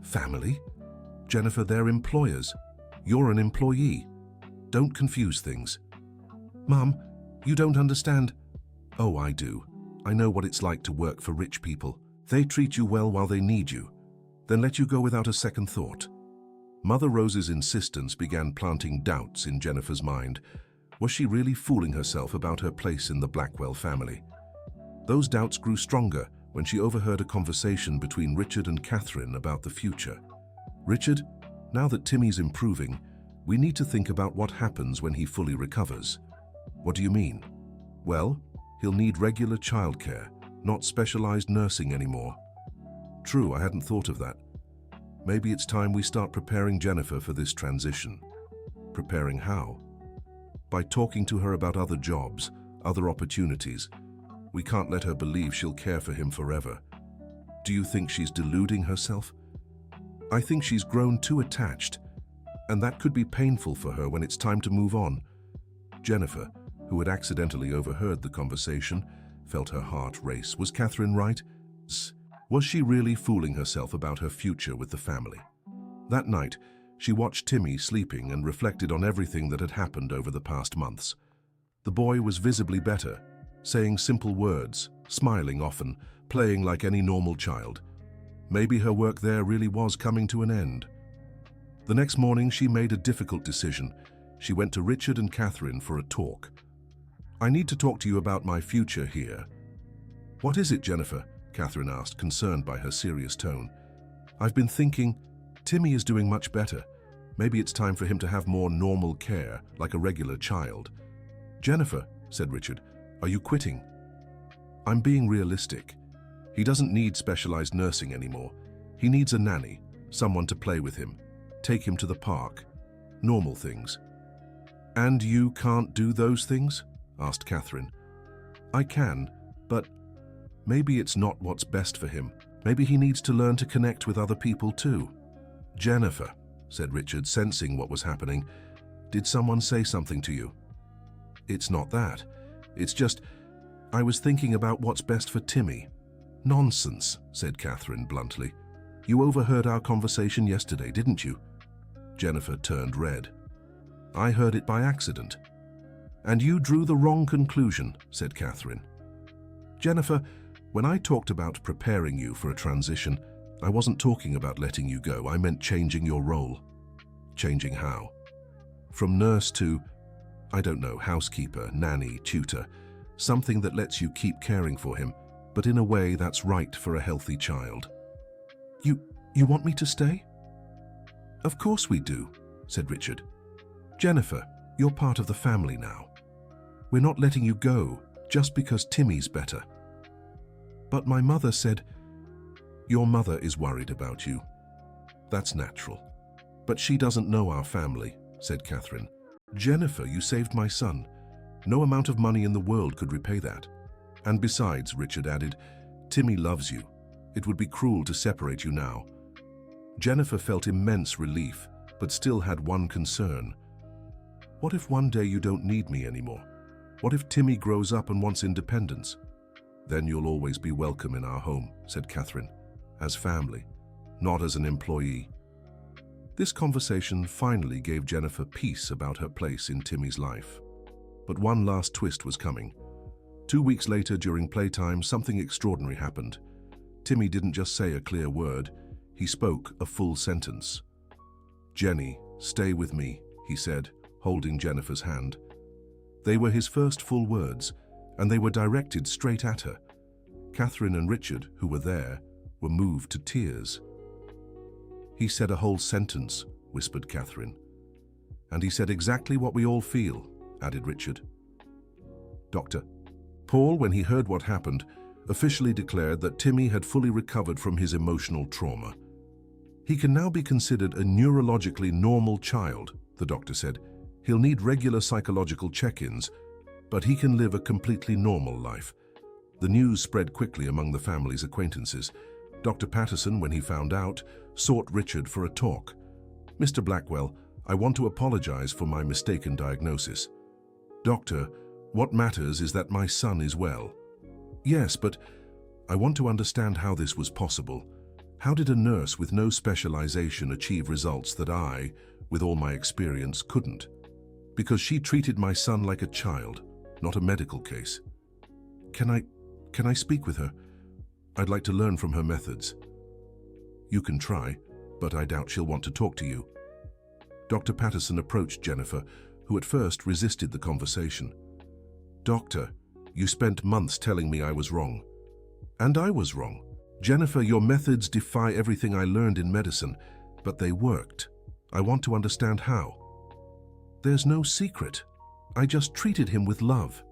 A: Family? Jennifer, they're employers. You're an employee. Don't confuse things. Mum, you don't understand. Oh, I do. I know what it's like to work for rich people. They treat you well while they need you, then let you go without a second thought. Mother Rose's insistence began planting doubts in Jennifer's mind. Was she really fooling herself about her place in the Blackwell family? Those doubts grew stronger when she overheard a conversation between Richard and Catherine about the future. Richard, now that Timmy's improving, we need to think about what happens when he fully recovers. What do you mean? Well, he'll need regular childcare, not specialized nursing anymore. True, I hadn't thought of that. Maybe it's time we start preparing Jennifer for this transition. Preparing how? By talking to her about other jobs, other opportunities. We can't let her believe she'll care for him forever. Do you think she's deluding herself? I think she's grown too attached, and that could be painful for her when it's time to move on. Jennifer, who had accidentally overheard the conversation, felt her heart race. Was Catherine right? Was she really fooling herself about her future with the family? That night, she watched Timmy sleeping and reflected on everything that had happened over the past months. The boy was visibly better, saying simple words, smiling often, playing like any normal child. Maybe her work there really was coming to an end. The next morning, she made a difficult decision. She went to Richard and Catherine for a talk. I need to talk to you about my future here. What is it, Jennifer? Catherine asked, concerned by her serious tone. I've been thinking, Timmy is doing much better. Maybe it's time for him to have more normal care, like a regular child. Jennifer, said Richard, are you quitting? I'm being realistic. He doesn't need specialized nursing anymore. He needs a nanny, someone to play with him, take him to the park, normal things. And you can't do those things? Asked Catherine. I can, but maybe it's not what's best for him. Maybe he needs to learn to connect with other people too. Jennifer, said Richard, sensing what was happening, did someone say something to you? It's not that. It's just, I was thinking about what's best for Timmy. Nonsense, said Catherine bluntly. You overheard our conversation yesterday, didn't you? Jennifer turned red. I heard it by accident. And you drew the wrong conclusion, said Catherine. Jennifer, when I talked about preparing you for a transition, I wasn't talking about letting you go. I meant changing your role. Changing how? From nurse to, I don't know, housekeeper, nanny, tutor, something that lets you keep caring for him, but in a way that's right for a healthy child. You want me to stay? Of course we do, said Richard. Jennifer, you're part of the family now. We're not letting you go just because Timmy's better. But my mother said, your mother is worried about you. That's natural. But she doesn't know our family, said Catherine. Jennifer, you saved my son. No amount of money in the world could repay that. And besides, Richard added, Timmy loves you. It would be cruel to separate you now. Jennifer felt immense relief, but still had one concern. What if one day you don't need me anymore? What if Timmy grows up and wants independence? Then you'll always be welcome in our home, said Catherine, as family, not as an employee. This conversation finally gave Jennifer peace about her place in Timmy's life. But one last twist was coming. 2 weeks later, during playtime, something extraordinary happened. Timmy didn't just say a clear word, he spoke a full sentence. Jenny, stay with me, he said, holding Jennifer's hand. They were his first full words, and they were directed straight at her. Catherine and Richard, who were there, were moved to tears. He said a whole sentence, whispered Catherine. And he said exactly what we all feel, added Richard. Dr. Paul, when he heard what happened, officially declared that Timmy had fully recovered from his emotional trauma. He can now be considered a neurologically normal child, the doctor said. He'll need regular psychological check-ins, but he can live a completely normal life. The news spread quickly among the family's acquaintances. Dr. Patterson, when he found out, sought Richard for a talk. Mr. Blackwell, I want to apologize for my mistaken diagnosis. Doctor, what matters is that my son is well. Yes, but I want to understand how this was possible. How did a nurse with no specialization achieve results that I, with all my experience, couldn't? Because she treated my son like a child, not a medical case. Can I speak with her? I'd like to learn from her methods. You can try, but I doubt she'll want to talk to you. Dr. Patterson approached Jennifer, who at first resisted the conversation. Doctor, you spent months telling me I was wrong. And I was wrong. Jennifer, your methods defy everything I learned in medicine, but they worked. I want to understand how. There's no secret. I just treated him with love.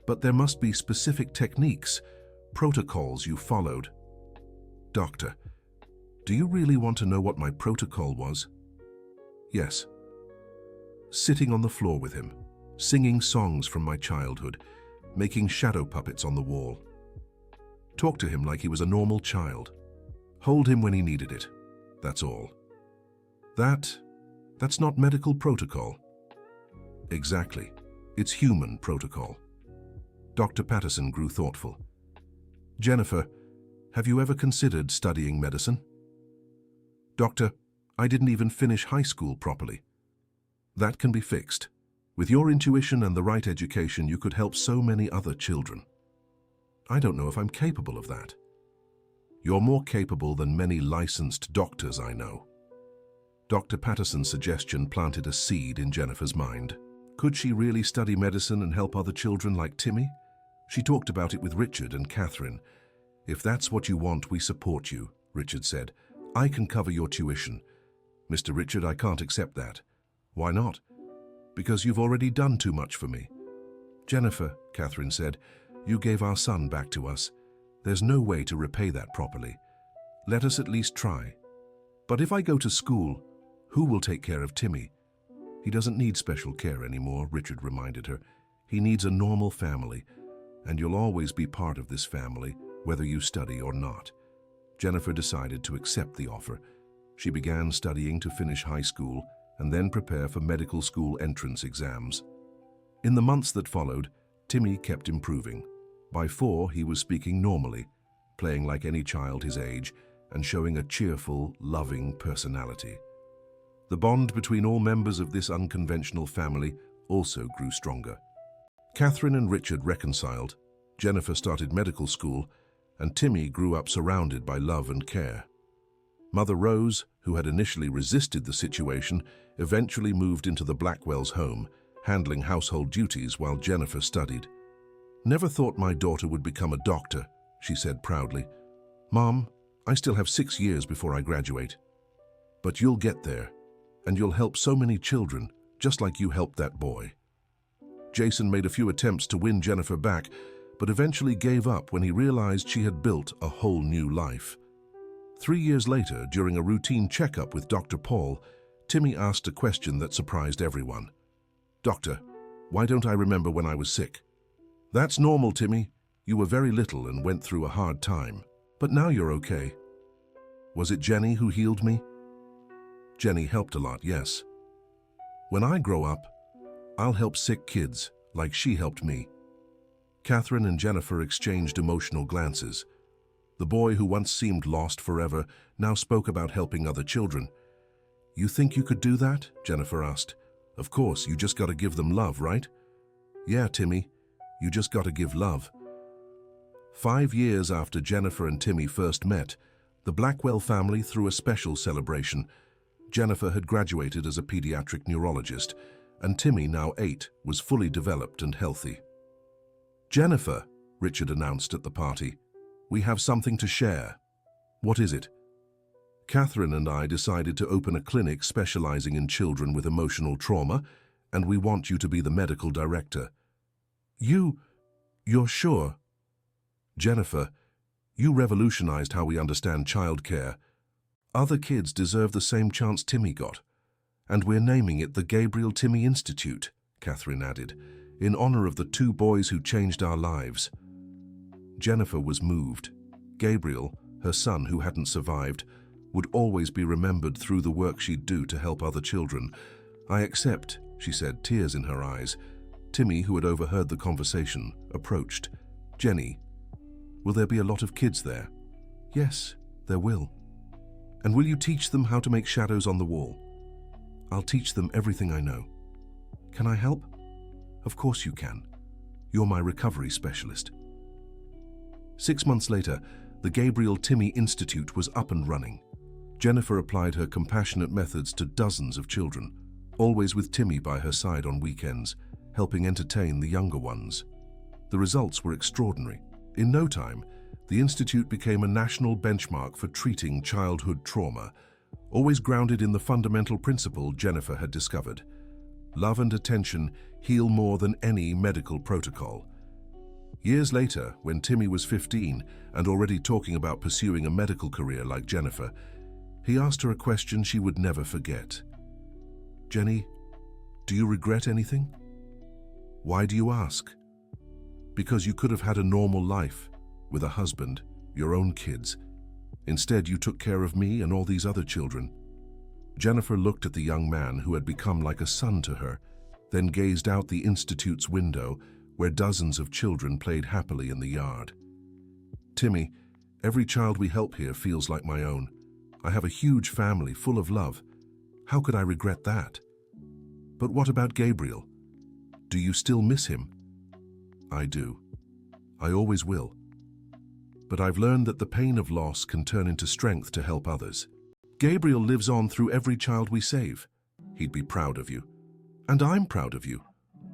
A: But there must be specific techniques, protocols you followed. Doctor, do you really want to know what my protocol was? Yes. Sitting on the floor with him, singing songs from my childhood, making shadow puppets on the wall. Talk to him like he was a normal child. Hold him when he needed it. That's all. That's not medical protocol. Exactly. It's human protocol. Dr. Patterson grew thoughtful. Jennifer, have you ever considered studying medicine? Doctor, I didn't even finish high school properly. That can be fixed. With your intuition and the right education, you could help so many other children. I don't know if I'm capable of that. You're more capable than many licensed doctors I know. Dr. Patterson's suggestion planted a seed in Jennifer's mind. Could she really study medicine and help other children like Timmy? She talked about it with Richard and Catherine. If that's what you want, we support you, Richard said. I can cover your tuition. Mr. Richard, I can't accept that. Why not? Because you've already done too much for me. Jennifer, Catherine said, you gave our son back to us. There's no way to repay that properly. Let us at least try. But if I go to school, who will take care of Timmy? He doesn't need special care anymore, Richard reminded her. He needs a normal family, and you'll always be part of this family, whether you study or not. Jennifer decided to accept the offer. She began studying to finish high school and then prepare for medical school entrance exams. In the months that followed, Timmy kept improving. By 4, he was speaking normally, playing like any child his age, and showing a cheerful, loving personality. The bond between all members of this unconventional family also grew stronger. Catherine and Richard reconciled, Jennifer started medical school, and Timmy grew up surrounded by love and care. Mother Rose, who had initially resisted the situation, eventually moved into the Blackwells' home, handling household duties while Jennifer studied. "Never thought my daughter would become a doctor," she said proudly. "Mom, I still have 6 years before I graduate. But you'll get there, and you'll help so many children, just like you helped that boy." Jason made a few attempts to win Jennifer back, but eventually gave up when he realized she had built a whole new life. 3 years later, during a routine checkup with Dr. Paul, Timmy asked a question that surprised everyone. "Doctor, why don't I remember when I was sick?" "That's normal, Timmy. You were very little and went through a hard time. But now you're okay." "Was it Jenny who healed me?" "Jenny helped a lot, yes. When I grow up, I'll help sick kids like she helped me." Catherine and Jennifer exchanged emotional glances. The boy who once seemed lost forever now spoke about helping other children. "You think you could do that?" Jennifer asked. "Of course, you just gotta give them love, right?" "Yeah, Timmy, you just gotta give love." 5 years after Jennifer and Timmy first met, the Blackwell family threw a special celebration. Jennifer had graduated as a pediatric neurologist, and Timmy, now 8, was fully developed and healthy. "Jennifer," Richard announced at the party, "we have something to share." "What is it?" "Catherine and I decided to open a clinic specializing in children with emotional trauma, and we want you to be the medical director." You're sure?" "Jennifer, you revolutionized how we understand childcare. Other kids deserve the same chance Timmy got. And we're naming it the Gabriel Timmy Institute," Catherine added, "in honor of the 2 boys who changed our lives." Jennifer was moved. Gabriel, her son who hadn't survived, would always be remembered through the work she'd do to help other children. "I accept," she said, tears in her eyes. Timmy, who had overheard the conversation, approached. "Jenny, will there be a lot of kids there?" "Yes, there will." "And will you teach them how to make shadows on the wall?" "I'll teach them everything I know." "Can I help?" "Of course you can. You're my recovery specialist." 6 months later, the Gabriel Timmy Institute was up and running. Jennifer applied her compassionate methods to dozens of children, always with Timmy by her side on weekends, helping entertain the younger ones. The results were extraordinary. In no time, the Institute became a national benchmark for treating childhood trauma, always grounded in the fundamental principle Jennifer had discovered. Love and attention heal more than any medical protocol. Years later, when Timmy was 15 and already talking about pursuing a medical career like Jennifer, he asked her a question she would never forget. "Jenny, do you regret anything?" "Why do you ask?" "Because you could have had a normal life, with a husband, your own kids. Instead, you took care of me and all these other children." Jennifer looked at the young man who had become like a son to her, then gazed out the Institute's window, where dozens of children played happily in the yard. "Timmy, every child we help here feels like my own. I have a huge family full of love. How could I regret that?" "But what about Gabriel? Do you still miss him?" "I do. I always will. But I've learned that the pain of loss can turn into strength to help others. Gabriel lives on through every child we save. He'd be proud of you. And I'm proud of you,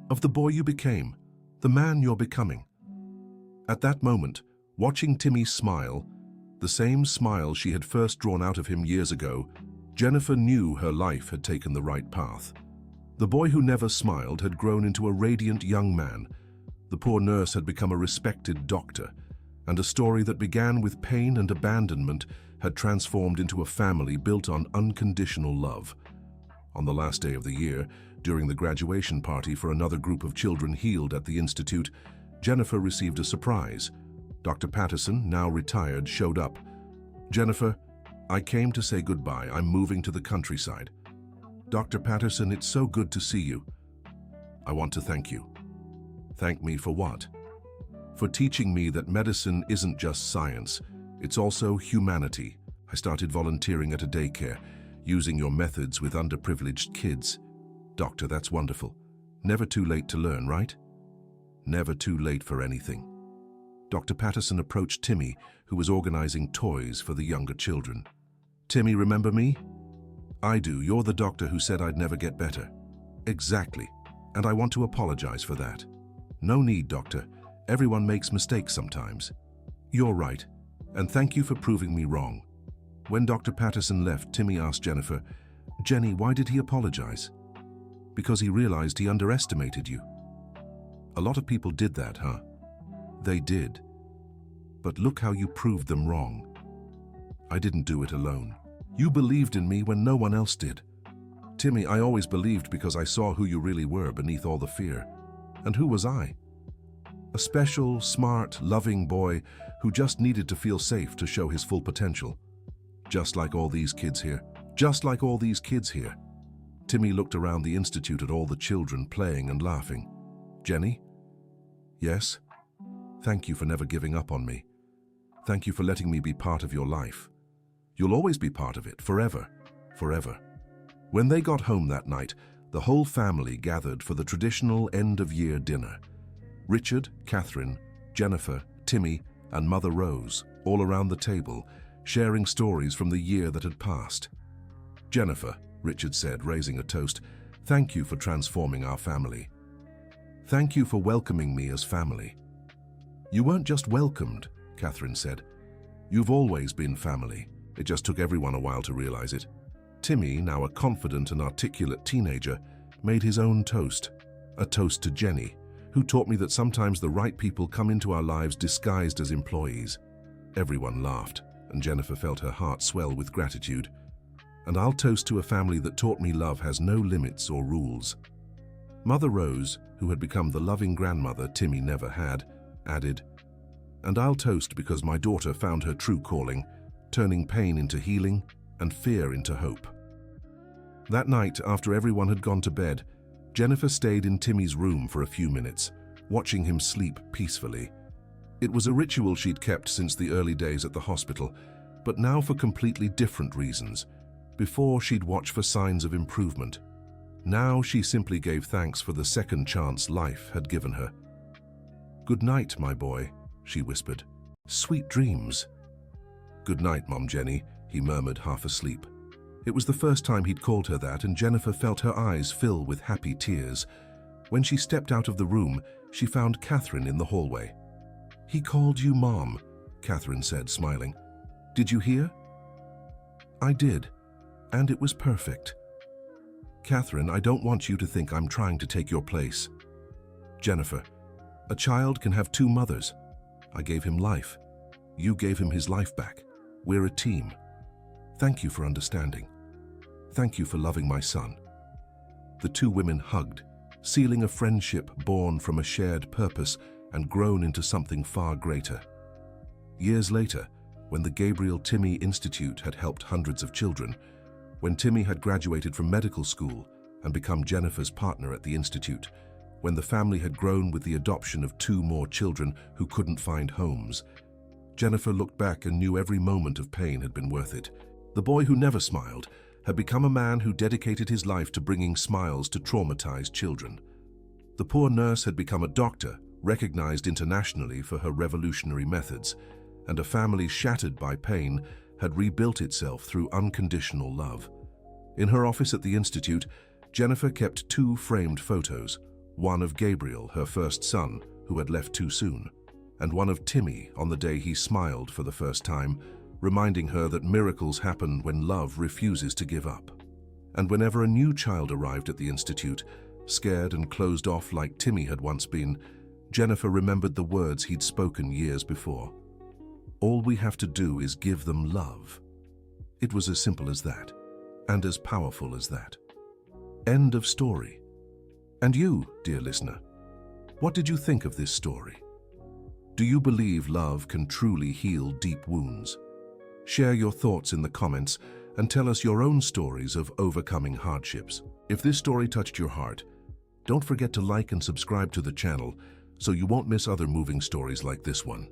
A: of the boy you became, the man you're becoming." At that moment, watching Timmy smile, the same smile she had first drawn out of him years ago, Jennifer knew her life had taken the right path. The boy who never smiled had grown into a radiant young man. The poor nurse had become a respected doctor, and a story that began with pain and abandonment had transformed into a family built on unconditional love. On the last day of the year, during the graduation party for another group of children healed at the institute, Jennifer received a surprise. Dr. Patterson, now retired, showed up. "Jennifer, I came to say goodbye. I'm moving to the countryside." "Dr. Patterson, it's so good to see you." "I want to thank you." "Thank me for what?" "For teaching me that medicine isn't just science, it's also humanity. I started volunteering at a daycare, using your methods with underprivileged kids." "Doctor, that's wonderful. Never too late to learn, right?" "Never too late for anything." Dr. Patterson approached Timmy, who was organizing toys for the younger children. "Timmy, remember me?" "I do. You're the doctor who said I'd never get better." "Exactly. And I want to apologize for that." "No need, doctor. Everyone makes mistakes sometimes." "You're right. And thank you for proving me wrong." When Dr. Patterson left, Timmy asked Jennifer, "Jenny, why did he apologize?" "Because he realized he underestimated you." "A lot of people did that, huh?" "They did. But look how you proved them wrong." "I didn't do it alone. You believed in me when no one else did." "Timmy, I always believed because I saw who you really were beneath all the fear." "And who was I?" "A special, smart, loving boy who just needed to feel safe to show his full potential. Just like all these kids here. Just like all these kids here." Timmy looked around the institute at all the children playing and laughing. "Jenny?" "Yes?" "Thank you for never giving up on me. Thank you for letting me be part of your life. You'll always be part of it, forever, forever." When they got home that night, the whole family gathered for the traditional end-of-year dinner. Richard, Catherine, Jennifer, Timmy, and Mother Rose, all around the table, sharing stories from the year that had passed. "Jennifer," Richard said, raising a toast, "thank you for transforming our family. Thank you for welcoming me as family." "You weren't just welcomed," Catherine said. "You've always been family. It just took everyone a while to realize it." Timmy, now a confident and articulate teenager, made his own toast. A toast to Jenny, who taught me that sometimes the right people come into our lives disguised as employees. Everyone laughed, and Jennifer felt her heart swell with gratitude. "And I'll toast to a family that taught me love has no limits or rules." Mother Rose, who had become the loving grandmother Timmy never had, added, "And I'll toast because my daughter found her true calling, turning pain into healing and fear into hope." That night, after everyone had gone to bed, Jennifer stayed in Timmy's room for a few minutes, watching him sleep peacefully. It was a ritual she'd kept since the early days at the hospital, but now for completely different reasons. Before, she'd watch for signs of improvement. Now she simply gave thanks for the second chance life had given her. "Good night, my boy," she whispered. "Sweet dreams." "Good night, Mom Jenny," he murmured, half asleep. It was the first time he'd called her that, and Jennifer felt her eyes fill with happy tears. When she stepped out of the room, she found Catherine in the hallway. "He called you Mom," Catherine said, smiling. "Did you hear?" "I did, and it was perfect." "Catherine, I don't want you to think I'm trying to take your place." "Jennifer, a child can have two mothers. I gave him life. You gave him his life back. We're a team. Thank you for understanding. Thank you for loving my son." The two women hugged, sealing a friendship born from a shared purpose and grown into something far greater. Years later, when the Gabriel Timmy Institute had helped hundreds of children, when Timmy had graduated from medical school and become Jennifer's partner at the institute, when the family had grown with the adoption of two more children who couldn't find homes, Jennifer looked back and knew every moment of pain had been worth it. The boy who never smiled had become a man who dedicated his life to bringing smiles to traumatized children. The poor nurse had become a doctor, recognized internationally for her revolutionary methods, and a family shattered by pain had rebuilt itself through unconditional love. In her office at the Institute, Jennifer kept two framed photos, one of Gabriel, her first son, who had left too soon, and one of Timmy on the day he smiled for the first time, reminding her that miracles happen when love refuses to give up. And whenever a new child arrived at the institute, scared and closed off like Timmy had once been, Jennifer remembered the words he'd spoken years before. All we have to do is give them love. It was as simple as that, and as powerful as that. End of story. And you, dear listener, what did you think of this story? Do you believe love can truly heal deep wounds? Share your thoughts in the comments and tell us your own stories of overcoming hardships. If this story touched your heart, don't forget to like and subscribe to the channel so you won't miss other moving stories like this one.